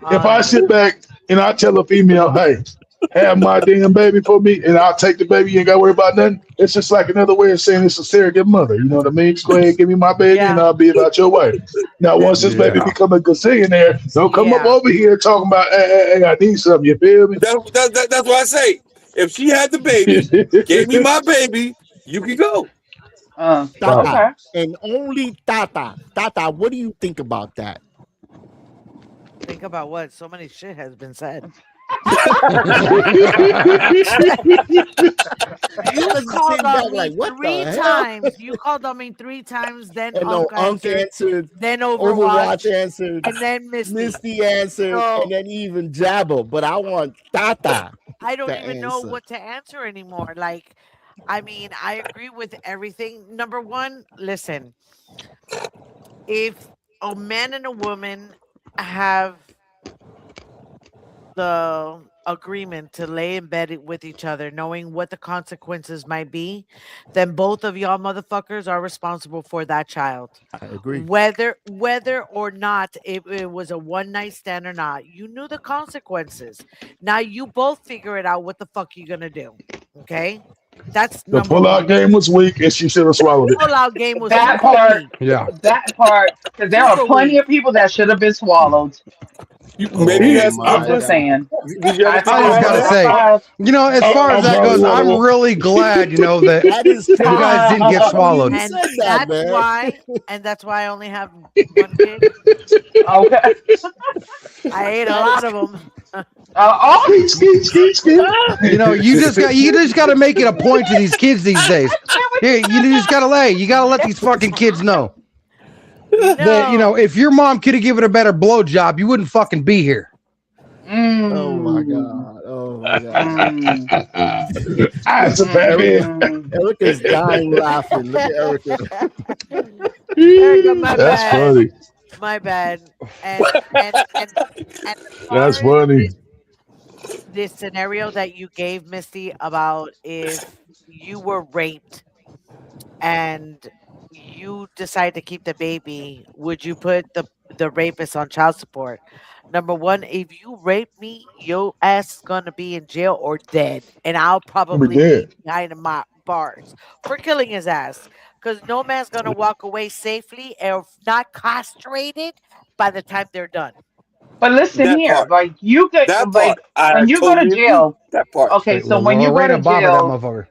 If I No. sit back and I tell a female, hey, have my damn baby for me, and I'll take the baby, you ain't got to worry about nothing. It's just like another way of saying it's a surrogate mother. You know what I mean? Just go ahead and give me my baby, and Yeah. I'll be about your way. Now, once this baby Yeah. become a gazillionaire, don't come up Yeah. over here talking about, hey, I need something. You feel me? That's what I say. If she had the baby, gave me my baby, you can go. Wow. Tata Okay. and only Tata. Tata, what do you think about that? Think about what so many shit has been said. You Because you called sitting back on me like, what three the hell? times. You called on me 3 times, then And no, Unc Unc answered, answered, then Overwatch Overwatch, answered, and then Misty. Misty answered, and So then even Jabba. But I want Tata I don't to even know answer. what to answer anymore. Like, I mean, I agree with everything. Number one, listen, if a man and a woman have the agreement to lay in bed with each other, knowing what the consequences might be, then both of y'all motherfuckers are responsible for that child. I agree. Whether or not it was a one night stand or not, you knew the consequences. Now you both figure it out what the fuck you gonna do. Okay? That's The number pull-out one. game was weak, and she should have swallowed it. Pull out game was That super part, weak. Yeah. that part, because there are Super plenty weak. of people that should have been swallowed. Maybe you had some I'm my just difference. saying. Did you have a I I just time gotta like say, five. you know, as far as that goes, I'm really glad, you know, that That is you guys didn't get I swallowed. you And said that, that's man. why, and that's why I only have one kid. Okay. I ate a That lot is of them. Oh, You know, you just got to make it a point to these kids these days. Yeah, you just got to let these fucking kids know that, you know, No, if your mom could have given a better blowjob, you wouldn't fucking be here. oh my mm, god. Oh my god. mm, That's a bad man. mm. Erica's dying laughing. Look at Erica. Erica, my That's bad, funny. my bad. And as That's far as funny. this scenario that you gave Misty about if you were raped and you decide to keep the baby, would you put the rapist on child support? Number one, if you rape me, your ass is gonna be in jail or dead, and I'll We're probably be dead. behind my bars for killing his ass. Because no man's gonna walk away safely or not castrated by the time they're done. But listen that here, part. like you get That like part. I when you go to totally agree. jail. That part. Okay, Hey, so when you go Lorena to Bobbitt, that jail, motherfucker.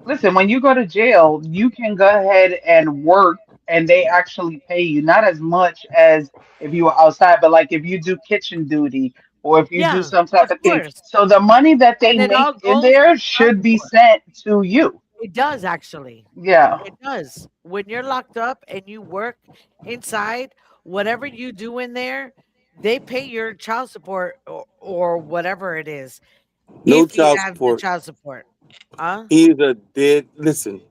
listen, when you go to jail, you can go ahead and work and they actually pay you. Not as much as if you were outside, but like if you do kitchen duty or if you do Yeah, some type of of thing. course. So the money that they And it make all in goes there to child should be support. sent to you. It does actually. Yeah. It does. When you're locked up and you work inside, whatever you do in there, they pay your child support or whatever it is. No If you child have the support. child support. Huh? He is a dead. Listen,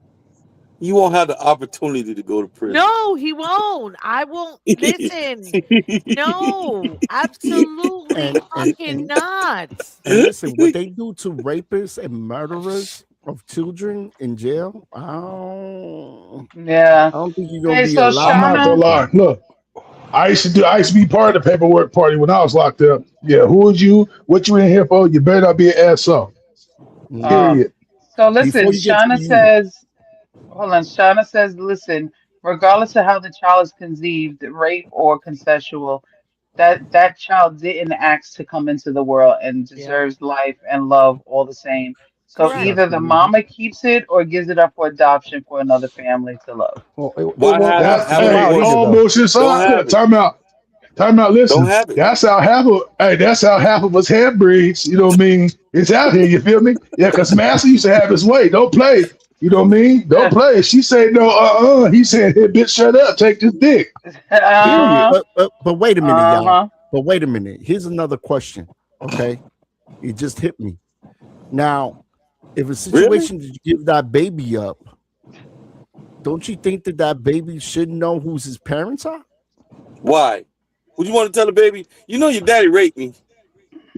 you won't have the opportunity to go to prison. No, he won't. I won't listen. No, absolutely And fucking not. and listen, what they do to rapists and murderers of children in jail, I Yeah. don't think you're gonna Hey, be so I'm not alive. gonna Shauna, lie. Look, I used to be part of the paperwork party when I was locked up. Yeah, who was you? What you in here for? You better not be an asshole. Mhm. uh, Period. so listen, Before you get to the Shauna unit. says, hold on, Shauna says, listen, regardless of how the child is conceived, rape or consensual, that child didn't ask to come into the world and Yeah, deserves life and love all the same. So correct. either the Mhm. mama keeps it or gives it up for adoption for another family to love. Well, it Why won't have it? have to That's Have be an hey, allowed either, abortion. all though. bullshit Don't aside. have it. Time out. Time out. Don't Listen, have it. that's how that's how half of us have breeds. You know what I mean? It's out here. You feel me? Yeah, because Master used to have his way. Don't play. You know what I mean? Don't play. She said no. He said, "Hey, bitch, shut up. Take this dick." Period. Uh-huh. But wait a minute, y'all. Uh-huh. But wait a minute. Here's another question. Okay, it just hit me. Now, if a Really? situation that you give that baby up, don't you think that that baby should know who's his parents are? Why? Would you want to tell the baby? You know your daddy raped me.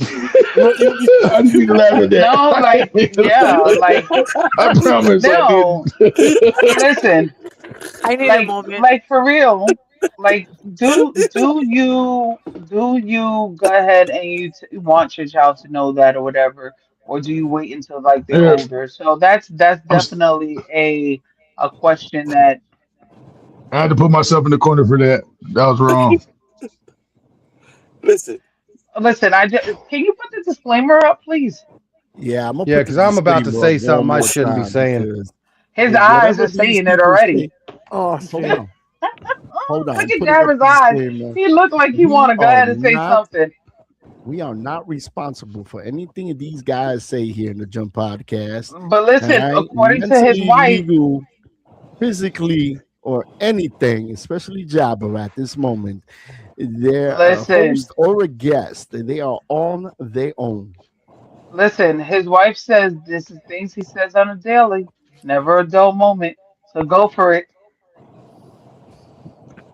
I didn't mean to laugh at that. No, I like, didn't mean to yeah, laugh at like, that. I promise I no, didn't. listen, I need a moment. like for real, like, do you go ahead and want your child to know that or whatever, or do you wait until like they're Yeah, older? So that's I'm, definitely a question that. I had to put myself in the corner for that. That was wrong. Listen, Listen, can you put the disclaimer up, please? Yeah, I'm gonna Yeah, put the because I'm about to disclaimer up say one something I more shouldn't be time saying. because His eyes whatever are these saying it people already. say, hold on, hold on, Look I'm at putting up Jared's the eyes. disclaimer. He looked like he We want to go are ahead and say not something. we are not responsible for anything that these guys say here in the Jump Podcast. But All listen, right, according to his mentally, wife, legal, physically, or anything, especially Jabber at this moment, they're a listen, host or a guest. They are on their own. his wife says this is things he says on a daily, never a dull moment. So go for it.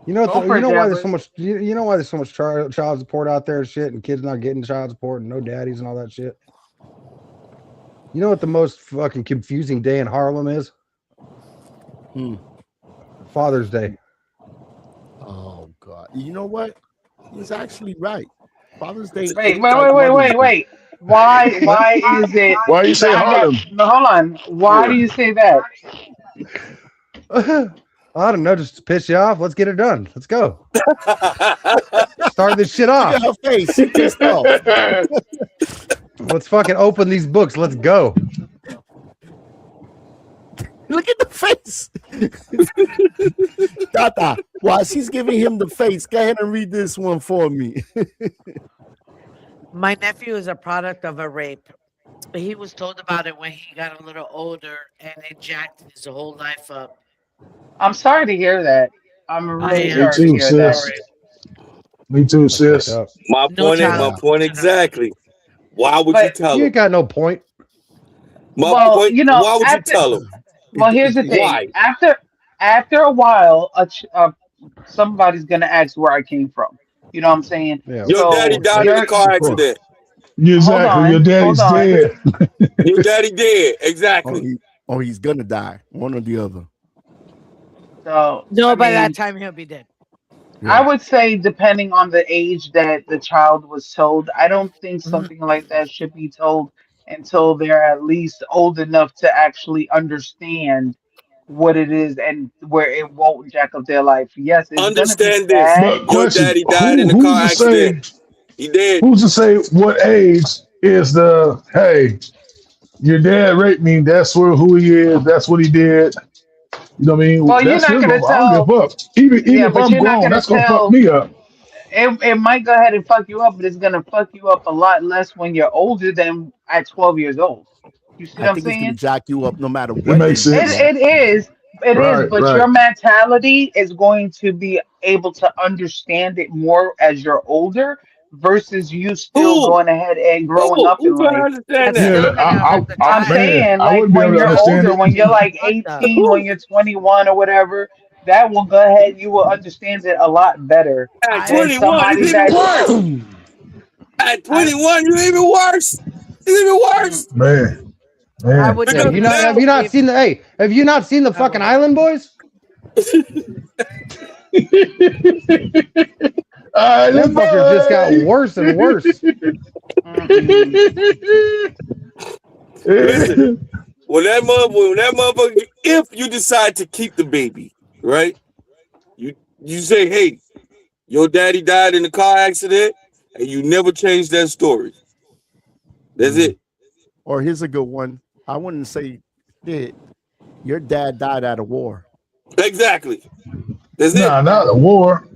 You know, Go for you it, know why there's so Jabbers. much. You know why there's so much child support out there and shit, and kids not getting child support and no daddies and all that shit. You know what the most fucking confusing day in Harlem is? Hmm. Father's Day. Oh God! You know what? He's actually right. Father's Day Wait, is like Mother's Day. wait. Why is it? Why you say Harlem? No, hold on. Why do you say that? I don't know, just to piss you off. Let's get it done. Let's go. start this shit Look off. at her face. She pissed off. Let's fucking open these books. Let's go. Look at the face. Tata, while she's giving him the face, go ahead and read this one for me. My nephew is a product of a rape. He was told about it when he got a little older, and it jacked his whole life up. I'm sorry to hear that. I'm really am Me sorry to too, hear sis. that. Me too, sis. Yep. My No point. child. My point exactly. Why would you But tell You him? ain't got no point. My well, point. you know, Why would you after tell him? well, here's the thing. Why? After a while, somebody's gonna ask where I came from. You know what I'm saying? Yeah. Your daddy So died in a you're car accident. Exactly. Your daddy's hold on. dead. Your daddy dead. Oh, Exactly. he's gonna die. One or the other. So No, I by mean, that time he'll be dead. I would say depending on the age that the child was told, I don't think Mhm. something like that should be told until they're at least old enough to actually understand what it is and where it won't jack up their life. Yes, it's gonna be Understand this. sad. But Your question: daddy died in a who's car to say? accident. He did. Who's to say what age is the? Hey, your dad raped me. That's who he is. That's what he did. You know what I mean? Well, you're That's not his gonna mama. I don't give tell. a fuck. Even Yeah, if but I'm you're not grown, gonna that's gonna fuck tell. me up. It might go ahead and fuck you up, but it's gonna fuck you up a lot less when you're older than at 12 years old. You see I what I'm think it's gonna saying? jack you up no matter It what makes age you sense. are. It is, Right, but right. your mentality is going to be able to understand it more as you're older versus you still Who? going ahead and growing up in Who can life. understand That's that? Yeah, still gonna hurt the I'm child. man, saying, I like wouldn't be able when to you're understand older, it. when you're like Fucked up. 18, when you're 21 or whatever, that will go ahead, you will understand it a lot better At I than 21, it's somebody even that's worse. At I 21, you're even worse. It's even mm, worse. Man, I man. would Hey, Because have you not now, have you not if seen the have you not seen the I fucking would. Island Boys? Them Island fuckers just got boy. worse and worse. mm-mm. listen, when that motherfucker, if you decide to keep the baby, right? You say, hey, your daddy died in a car accident, and you never change that story. That's Mm. it. Or here's a good one. I wouldn't say that your dad died at a war. Exactly. That's it. Nah, not a war.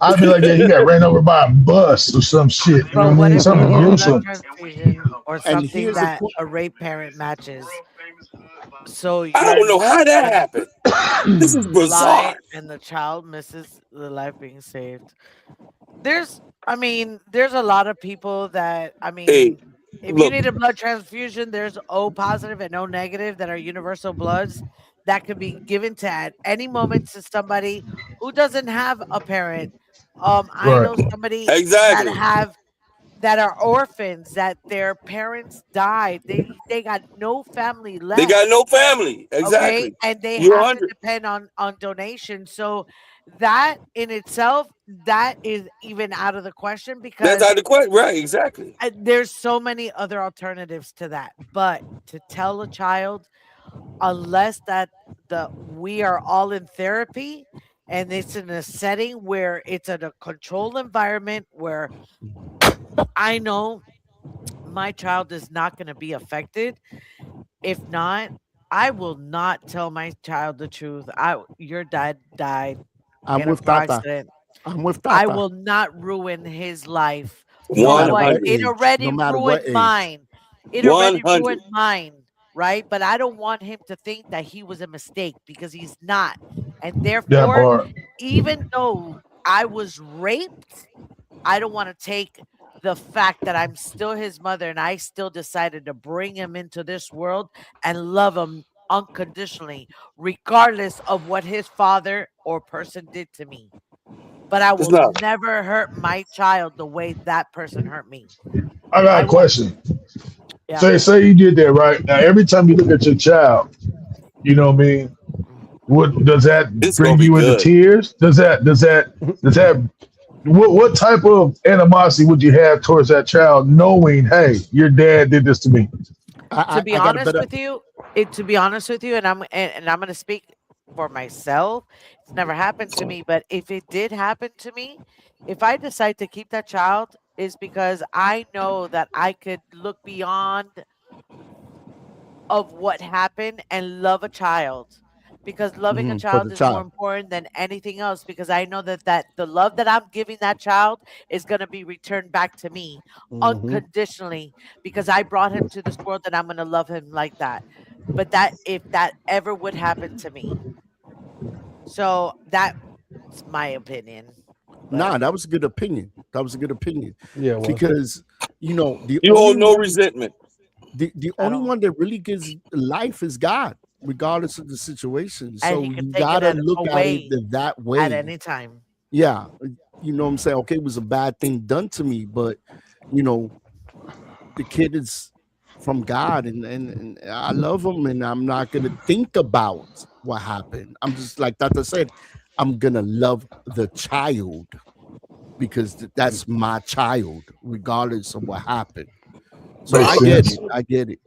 I'd be like, yeah, he got ran over by a bus or some shit. You know But what I what mean? if he Something needs a blood gruesome. transfusion or And something here's the that point. a rape parent matches? So I you're don't know how that gonna happened. This is lie bizarre. and the child misses the life being saved. There's a lot of people that, Hey, if you look, need a blood transfusion, there's O positive and O negative that are universal bloods that could be given to at any moment to somebody who doesn't have a parent. I Right. know somebody exactly. that are orphans that their parents died. They got no family They left. got no family. Okay, Exactly. and they You're have to 100. depend on donations. So that in itself, that is even out of the question That's because how the question. Right. Exactly. there's so many other alternatives to that. But to tell a child, unless that the we are all in therapy and it's in a setting where it's in a controlled environment where I know my child is not going to be affected. If not, I will not tell my child the truth. Your dad died I'm in a with car Tata. accident. I'm with I Tata. will not ruin his life. You No know matter what? what 100. It age. already No matter what ruined age. mine. It already 100. ruined mine, right? But I don't want him to think that he was a mistake because he's not. And That therefore, part. even though I was raped, I don't want to take the fact that I'm still his mother and I still decided to bring him into this world and love him unconditionally, regardless of what his father or person did to me. But I It's will not. never hurt my child the way that person hurt me. I got I a won't. question. Yeah. Say you did that right now. Every time you look at your child, you know what I mean. What does that It's gonna bring be you into good. tears? Does that what type of animosity would you have towards that child, knowing, hey, your dad did this to me? To be I got a honest better. with you, to be honest with you, and I'm going to speak for myself. It's never happened to me, but if it did happen to me, if I decide to keep that child, is because I know that I could look beyond of what happened and love a child, because loving a For the child is more child. important than anything else, because I know that the love that I'm giving that child is going to be returned back to me Hmm. unconditionally, because I brought him to this world and I'm going to love him like that. But that, if that ever would happen to me, so that's my opinion. But Nah, that was a good opinion. That was a good opinion Yeah, it was. because the You only hold no one, resentment. the I only don't, one that really gives life is God, regardless of the situation. and So he could you take it gotta look at it away that at way. any time. Yeah, you know what I'm saying. Okay, it was a bad thing done to me, but you know the kid is from God, and I love him, and I'm not gonna think about what happened. I'm just like Tata said, I'm gonna love the child because that's my child, regardless of what happened. So Makes I get sense. it. I get it.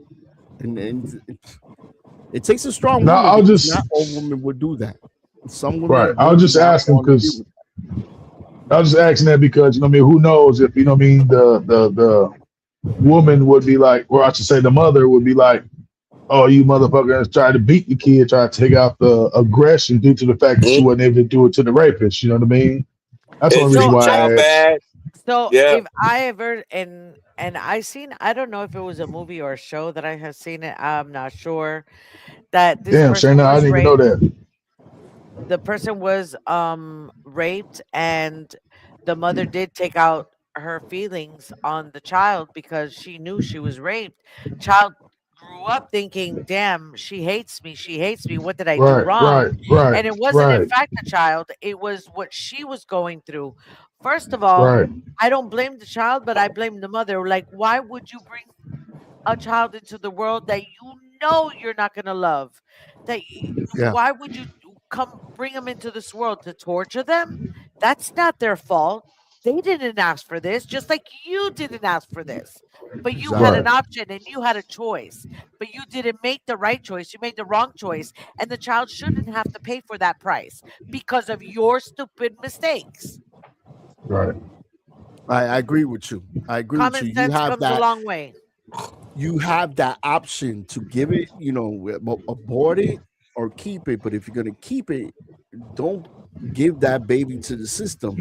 And it takes a strong Now woman I'll because just not all women would do that. Some right. women I'll would just not ask him want to deal because with I was just asking that because what I mean, who knows if what I mean the woman would be like, or I should say the mother would be like, oh, you motherfuckers tried to beat the kid, tried to take out the aggression due to the fact that she Mhm. wasn't able to do it to the rapist. You know what I mean? That's the And only reason treat So the why I, child I asked. bad. so Yeah. if I ever, and I seen, I don't know if it was a movie or a show that I have seen it. I'm not sure that this Damn, person Shayna, I was didn't even know raped. that. The person was raped, and the mother did take out her feelings on the child because she knew she was raped. Child grew up thinking, damn, she hates me, she hates me, what did I do Right, wrong? right, right, And it wasn't in right, fact the child, it was what she was going through. First of all, right, I don't blame the child, but I blame the mother. Like, why would you bring a child into the world that you know you're not going to love? That yeah. why would you come bring them into this world to torture them? That's not their fault. They didn't ask for this, just like you didn't ask for this. But you had Exactly. right. an option and you had a choice. But you didn't make the right choice. You made the wrong choice. And the child shouldn't have to pay for that price because of your stupid mistakes. Right. I agree with you. I agree with Common you. You sense have comes a that. long way. You have that option to give it. Abort it or keep it. But if you're gonna keep it, don't give that baby to the system.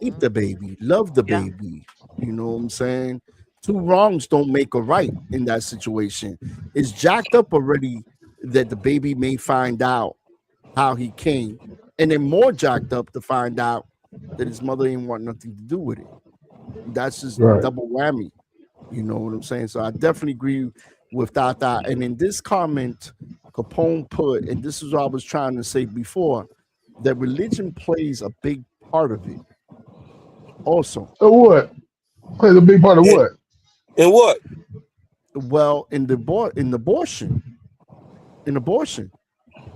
Keep Mhm. the baby. Love the Yeah. baby. You know what I'm saying? Two wrongs don't make a right in that situation. It's jacked up already that the baby may find out how he came, and then more jacked up to find out that his mother didn't want nothing to do with it. That's just Right. double whammy. You know what I'm saying? So I definitely agree with that. And in this comment, Capone put, and this is what I was trying to say before, that religion plays a big part of it. Also, So what? Plays a big part of And, what? and what? well, in abortion,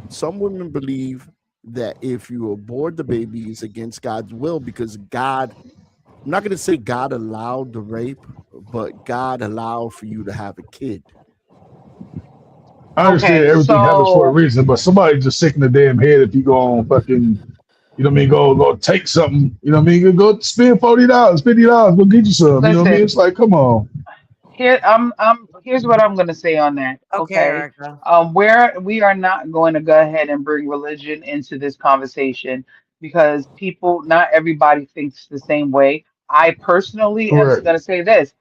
some women believe that if you abort the baby, it's against God's will because God. I'm not going to say God allowed the rape, but God allowed for you to have a kid. I understand Okay, everything happens for a so reason, but somebody just sick in the damn head if you go on fucking, you know what I mean, go take something, you know what I mean, go spend $40, $50, go get you some, you know what I mean? listen, It's like, come on. here's what I'm gonna say on that. Okay, Okay. Erica. Where we are not going to go ahead and bring religion into this conversation because people, not everybody thinks the same way. I personally am Correct. gonna say this.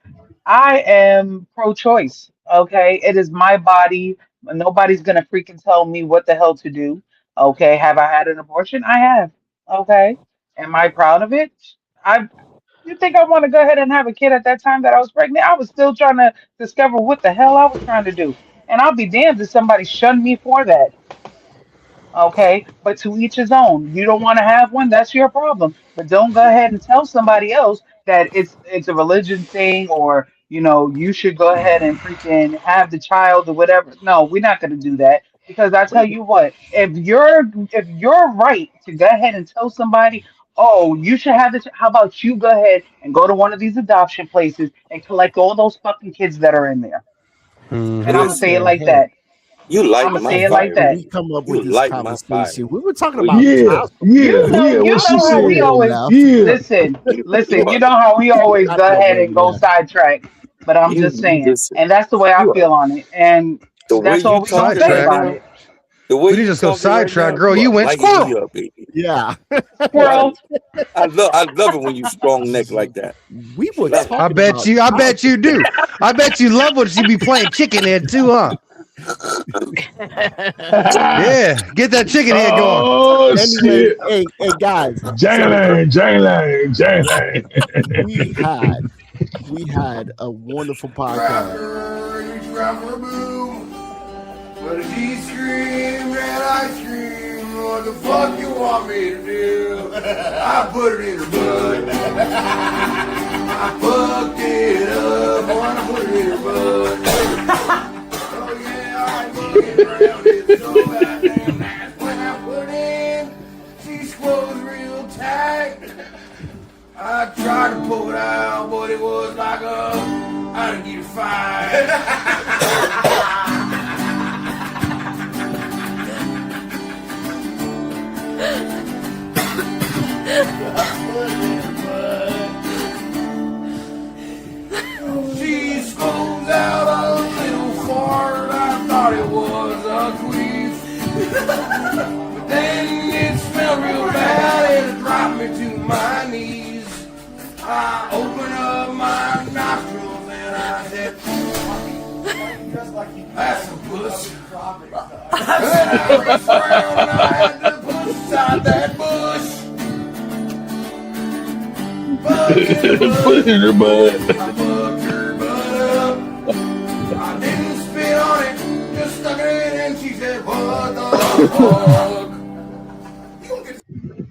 I am pro-choice. Okay, it is my body. Nobody's gonna freaking tell me what the hell to do. Okay, have I had an abortion? I have. Okay, am I proud of it? I. You think I want to go ahead and have a kid at that time that I was pregnant? I was still trying to discover what the hell I was trying to do, and I'll be damned if somebody shunned me for that. Okay, but to each his own. You don't want to have one, that's your problem. But don't go ahead and tell somebody else that it's a religion thing or you should go ahead and freaking have the child or whatever. No, we're not going to do that because I tell you what, if you're right to go ahead and tell somebody, oh, you should have this. How about you go ahead and go to one of these adoption places and collect all those fucking kids that are in there? And Hmm. I'm gonna say it Listen, like that. You light I'ma my say it like fire. that. We come up You with this light my fire. conversation. We were talking Well, about Yeah, child yeah, yeah. You What she know how we said. always left. Yeah. listen. You what? know how we always Got go that ahead way and go left. sidetrack. But I'm just You saying, listen. and that's the way I You feel on it, and the way that's you all we gonna talking say right Sidetrack. about now. it. The way We didn't you just go talking right sidetrack, now. girl. You You are went lighting me squirrel. up, baby. Yeah. I, Squirrel. I love it when you strong neck like that. We were Love it. I talking bet about you. I child bet you do. I bet you love when she be playing chicken head too, huh? Yeah, get that chicken head going. Oh anyway. shit. Hey guys. So Jangling, jangling, jangling. we had a wonderful podcast. You traveler boom. But a G-scream, red ice cream. What the fuck you want me to do? I put it in her butt. I fucked it up. I wanna put it in her butt. Oh yeah, I fucking around it so goddamn nice. When I put in, she squoze real tight. I tried to pull it out, but it was like I didn't get a fight. She squoze out a little fart. I thought it was a queef. But then it smelled real bad and it dropped me to my knees. I opened up my nostrils and I said, that's a puss. And then I reached around and I had to push aside that bush. Put it in her butt. I fucked her butt up. I didn't spit on it, just stuck it in and she said, what the fuck?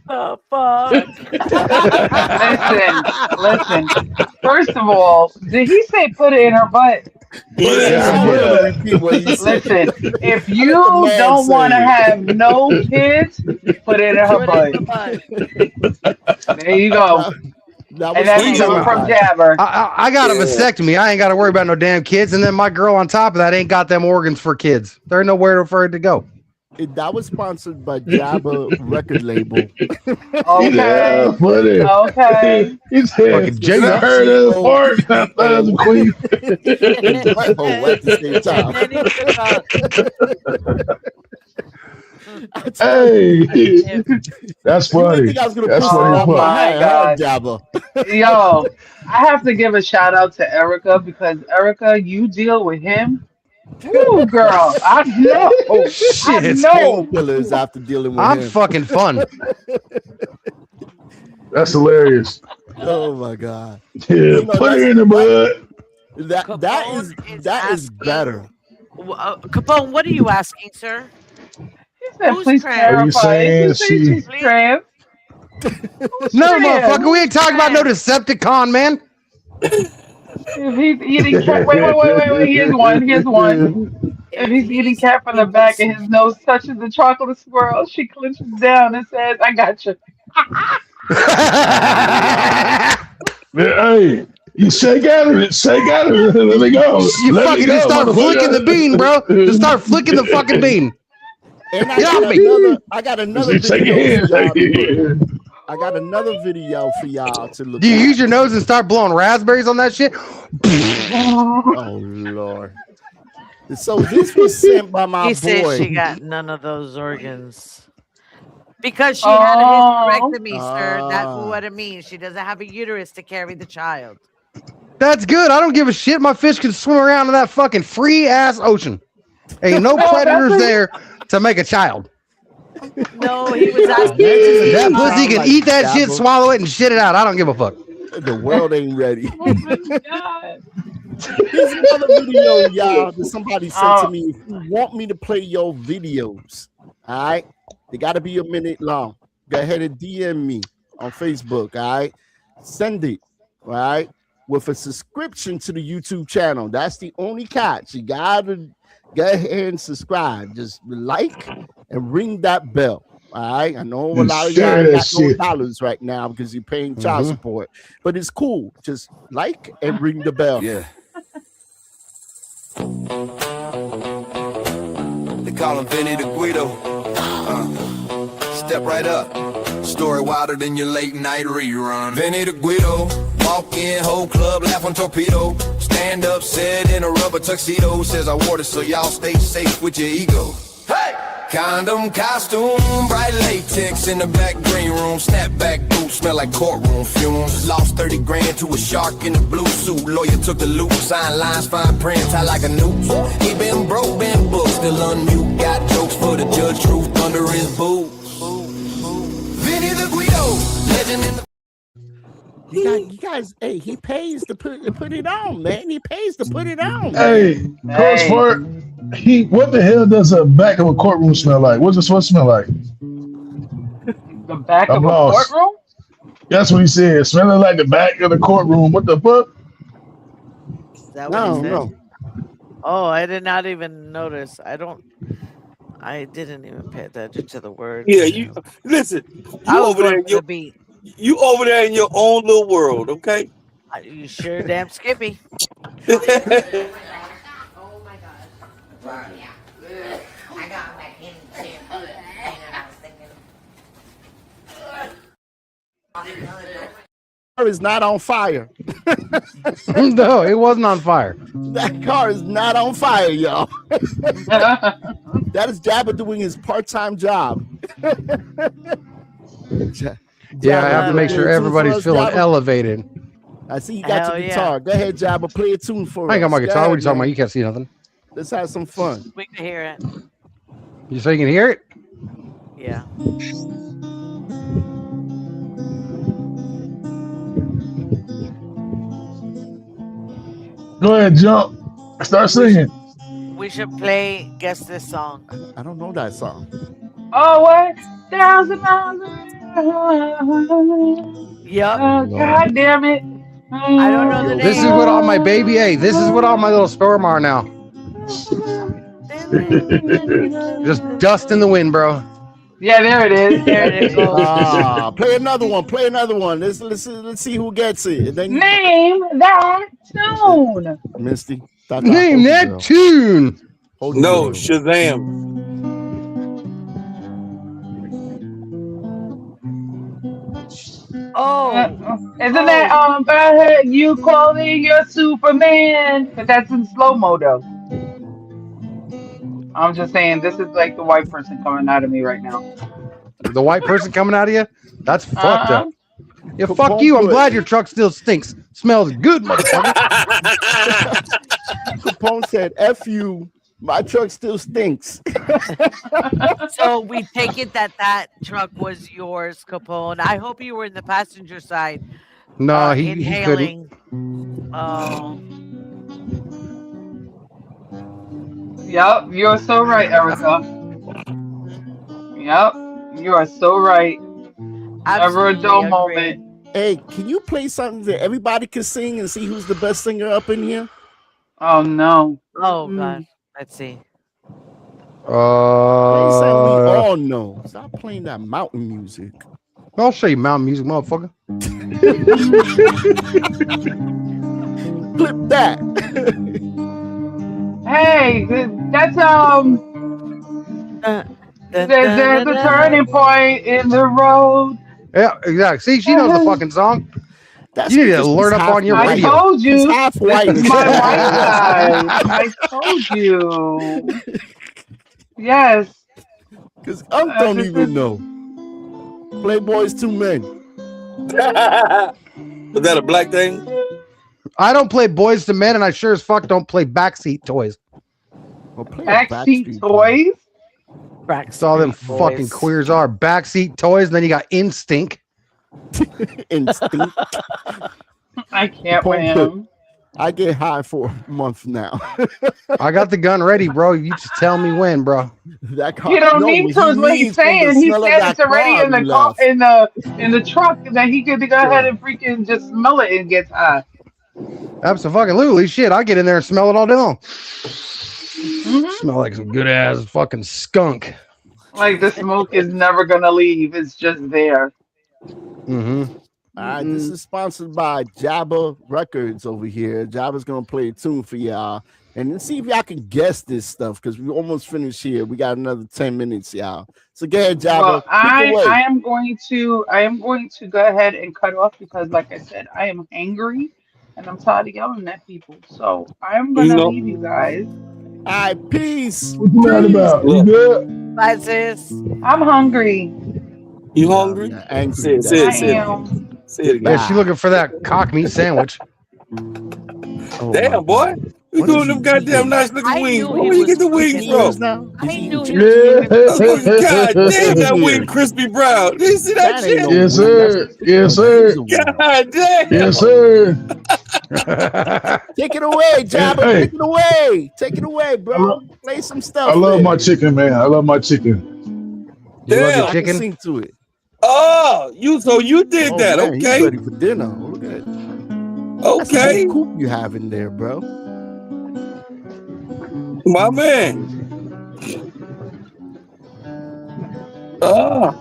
Oh, fuck. Listen. First of all, did he say put it in her butt? Yeah, I'm yeah. gonna repeat what he said. Listen, if you What the man don't want to said. have no kids, put it in her Put it butt. in the butt. There you go. That And was that's What you coming talking from about? Jabber. I got a Yeah. vasectomy. I ain't got to worry about no damn kids. And then my girl on top of that ain't got them organs for kids. There ain't nowhere for it to go. that was sponsored by Jabba record label. Okay. Yeah, funny. Okay. He said, Fucking J I Nuts. heard of the fart. I thought it was a queen. Butthole at the same time. And then he took out. Hey, that's You didn't funny. think I was gonna That's push funny it as out my fuck. my head, God. Jabba? Yo, I have to give a shout out to Erica because Erica, you deal with him. Woo, girl. I know. I Shit. know. Painkillers after dealing with I'm him. fucking fun. That's hilarious. Oh my god. Yeah, You know, put that's it in the butt. that Capone is that is asking- better. Capone, what are you asking, sir? He said, Who's please trans? Are you clarify. saying He said she- she's trans. No, trans? motherfucker. We ain't talking about no Decepticon, man. If he's eating cat, wait. Here's one. If he's eating cat from the back and his nose touches the chocolate swirl, she clenches down and says, I got you. Hey, you shake out of it. Shake out of it. Let me go. You Let me fucking go, just start motherfucker. flicking the bean, bro. Just start flicking the fucking bean. And I Get got off me. another Shake video your for y'all hand. to look. I got another video for y'all to look Do you at. use your nose and start blowing raspberries on that shit? Oh Lord. So this was sent by my He said boy. she got none of those organs. Because she had a hysterectomy, sir. That's Ah. what it means. She doesn't have a uterus to carry the child. That's good. I don't give a shit. My fish can swim around in that fucking free ass ocean. Ain't no predators there to make a child. No, he was asking. That pussy can Like eat that shit, Dabble. swallow it, and shit it out. I don't give a fuck. The world ain't ready. Oh my God. Here's another video, y'all, that somebody sent to Oh. me. If you want me to play your videos, all right, they got to be a minute long. Go ahead and DM me on Facebook, all right? Send it, all right, with a subscription to the YouTube channel. That's the only catch. You got to go ahead and subscribe. Just like and ring that bell. All right, I know a And lot of share y'all that got no shit. dollars right now because you're paying child support, but it's cool. Just like and ring the bell. Yeah. call him Vinny the Guido. Step right up. Story wilder than your late night rerun. Vinny the Guido. Walk in, whole club, laugh on torpedo. Stand up, said in a rubber tuxedo. Says I wore it so y'all stay safe with your ego. Hey! Condom, costume, bright latex in the back green room. Snapback boots, smell like courtroom fumes. Lost 30 grand to a shark in a blue suit. Lawyer took the loop, signed lines, fine print, tight like a noose. He been broke, been booked, still unmute. Got jokes for the judge, truth under his boot. Vinny the Guido, legend in the... You guys, hey, he pays to put it on, man. He pays to put it on. Hey, Coach Hey. Park, what the hell does the back of a courtroom smell like? What's it supposed to smell like? The back I'm of a lost. courtroom? That's what he said. Smelling like the back of the courtroom. What the fuck? Is that what No, he said? no. Oh, I did not even notice. I didn't even pay attention to the words. Yeah, you listen. I You was over there going in for your the beat. you over there in your own little world, okay? You sure damn Skippy. Oh my god. Yeah. I got back in too. And I was thinking. Car is not on fire. No, it wasn't on fire. That car is not on fire, y'all. That is Jabba doing his part-time job. Yeah, I have to make sure everybody's feeling Jabba. elevated. I see you got Hell your yeah. guitar. Go ahead, Jabba. Play a tune for us. I ain't got my Go guitar. What are ahead, you talking man. about? You can't see nothing. Let's have some fun. We can hear it. You say you can hear it? Yeah. Go ahead, jump. Start singing. We should play Guess This Song. I don't know that song. Oh, what? 1,000 miles. Yup. Oh, God damn it. I don't know the This is name. what all my baby, hey, this is what all my little sperm are now. Just dust in the wind, bro. Yeah, there it is. There it goes. Play another one. Play another one. Let's see who gets it. And then you- Name that tune. Misty. Name that tune. No, Shazam. Oh, Isn't that I heard you calling your Superman? But that's in slow mo though. I'm just saying this is like the white person coming out of me right now. The white person coming out of you? That's fucked Uh-huh. up. Yeah, fuck you. I'm glad your truck still stinks. Smells good, motherfucker. Capone said, F you. My truck still stinks. so we take it that truck was yours, Capone. I hope you were in the passenger side. No, he couldn't. inhaling. Oh, Yep, you're so right, Erica. Yep, you are so right. Never a dull moment. Hey, can you play something that everybody can sing and see who's the best singer up in here? Oh no. oh God. Let's see. Play something we all know. Stop playing that mountain music. I'll show you mountain music, motherfucker. Flip that. Hey, that's there's a turning point in the road. Yeah, exactly. See, she knows the fucking song. That's You need to because learn she's up half on your white. I radio. told you. She's half white. This is my white side. I told you. Yes. Because Unc don't even know. Playboy's 2 Men. Was that a black thing? I don't play Boys to Men, and I sure as fuck don't play Backseat Toys. Well, play a Backseat Backstreet toys. That's all them fucking queers are. Backseat Toys, and then you got Instinct. Instinct. I can't win. I get high for a month now. I got the gun ready, bro. You just tell me when, bro. That car, You don't no, need to. Is what he's needs from the saying. He smell of said that it's already car in the you car, left. in the truck, and that he could go ahead and freaking just smell it and get high. Absolutely. Shit, I get in there and smell it all day long. Mhm. Smell like some good ass fucking skunk. Like the smoke is never gonna leave. It's just there. Mm-hmm. All right, this is sponsored by Jabba Records over here. Jabba's gonna play a tune for y'all. And then see if y'all can guess this stuff because we almost finished here. We got another 10 minutes, y'all. So go ahead, Jabba. Well, Take it away. I am going to go ahead and cut off because, like I said, I am angry and I'm tired of yelling at people. So I am gonna No. leave you guys. All right, peace. What you mad about? You good? Bye, sis. I'm hungry. You hungry? Yeah, angry. Say it, say I it, say it. am. Say it again. Yeah, she looking for that cock meat sandwich. Oh, Damn, my boy. God. You What doing is them he goddamn eating? nice looking I wings. knew Where he you was get the wings He cooking. is from? now. I He's knew eating he was chicken. God damn, that Yeah. wing crispy brown. Did you see that That ain't shit? no Yes, wing. That's sir. a Yes, sir. laser wing. God damn. Yes, sir. Take it away, Jabba. Hey. Take it away. Take it away, I bro. love, Play some I stuff. love there. my chicken, man. I love my chicken. You love your Damn. I can chicken? sing to it. Oh, so you did Oh that. man, he's Okay. ready for dinner. Look at it. That's a Okay. whole coop you have in there, bro. My man. Oh.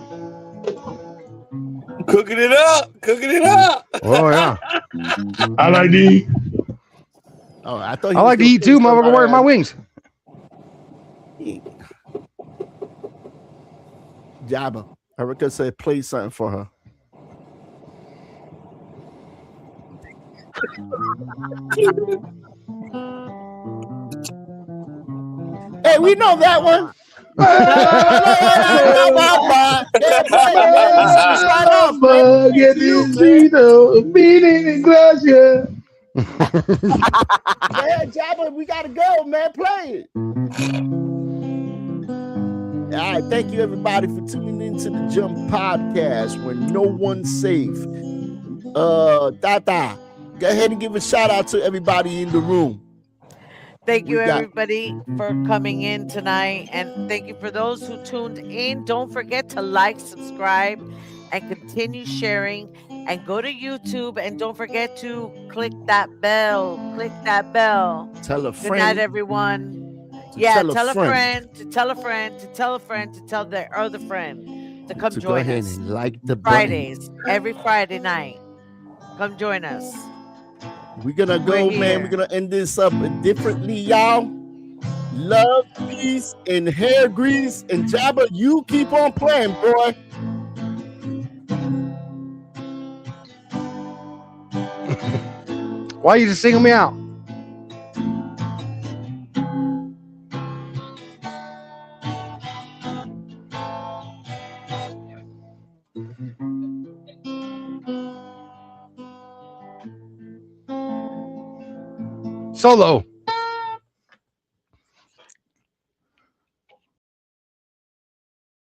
Cooking it up. Cooking it up. Oh yeah. I like to eat. Oh, I thought he I was like to gonna eat play too, something motherfucker. Where's my out wings? of Jabba. Erica said play something for her. Hey, we know that one. Yeah, play it, man. You should start off, man. Get this Vino, beating in gracia. Man, Jabba, we gotta go, man. Play it. All right, thank you everybody for tuning into the Jump Podcast where no one's safe. Tata, go ahead and give a shout out to everybody in the room. Thank you, We got- everybody, for coming in tonight. And thank you for those who tuned in. Don't forget to like, subscribe, and continue sharing. And go to YouTube. And don't forget to click that bell. Click that bell. Tell a Good night, friend. everyone. to Yeah, tell tell a a friend friend, to tell a friend, to tell a friend, to tell their other friend to come to go join ahead us. and like the button. Fridays, every Friday night. Come join us. We're gonna go, We're man. We're here. gonna end this up differently, y'all. Love, peace, and hair grease. And Jabba, you keep on playing, boy. Why you just singling me out? Solo.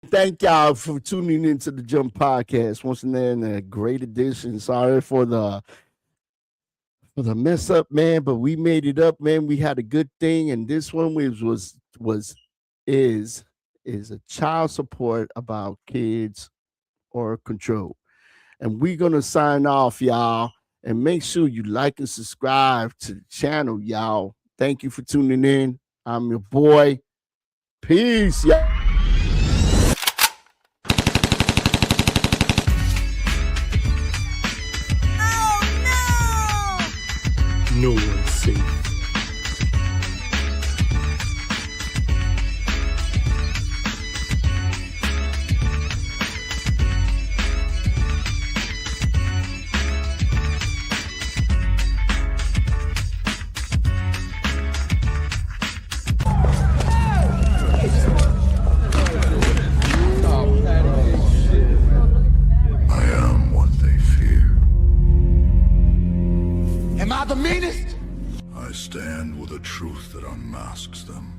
Thank y'all for tuning into the Jump Podcast. Once again, a great edition. Sorry for the mess up, man, but we made it up, man. We had a good thing, and this one is a child support about kids or control. And we're gonna sign off, y'all, and make sure you like and subscribe to the channel, y'all. Thank you for tuning in. I'm your boy. Peace, y'all. No one's safe. I am what they fear. Am I the meanest? I stand with a truth that unmasks them.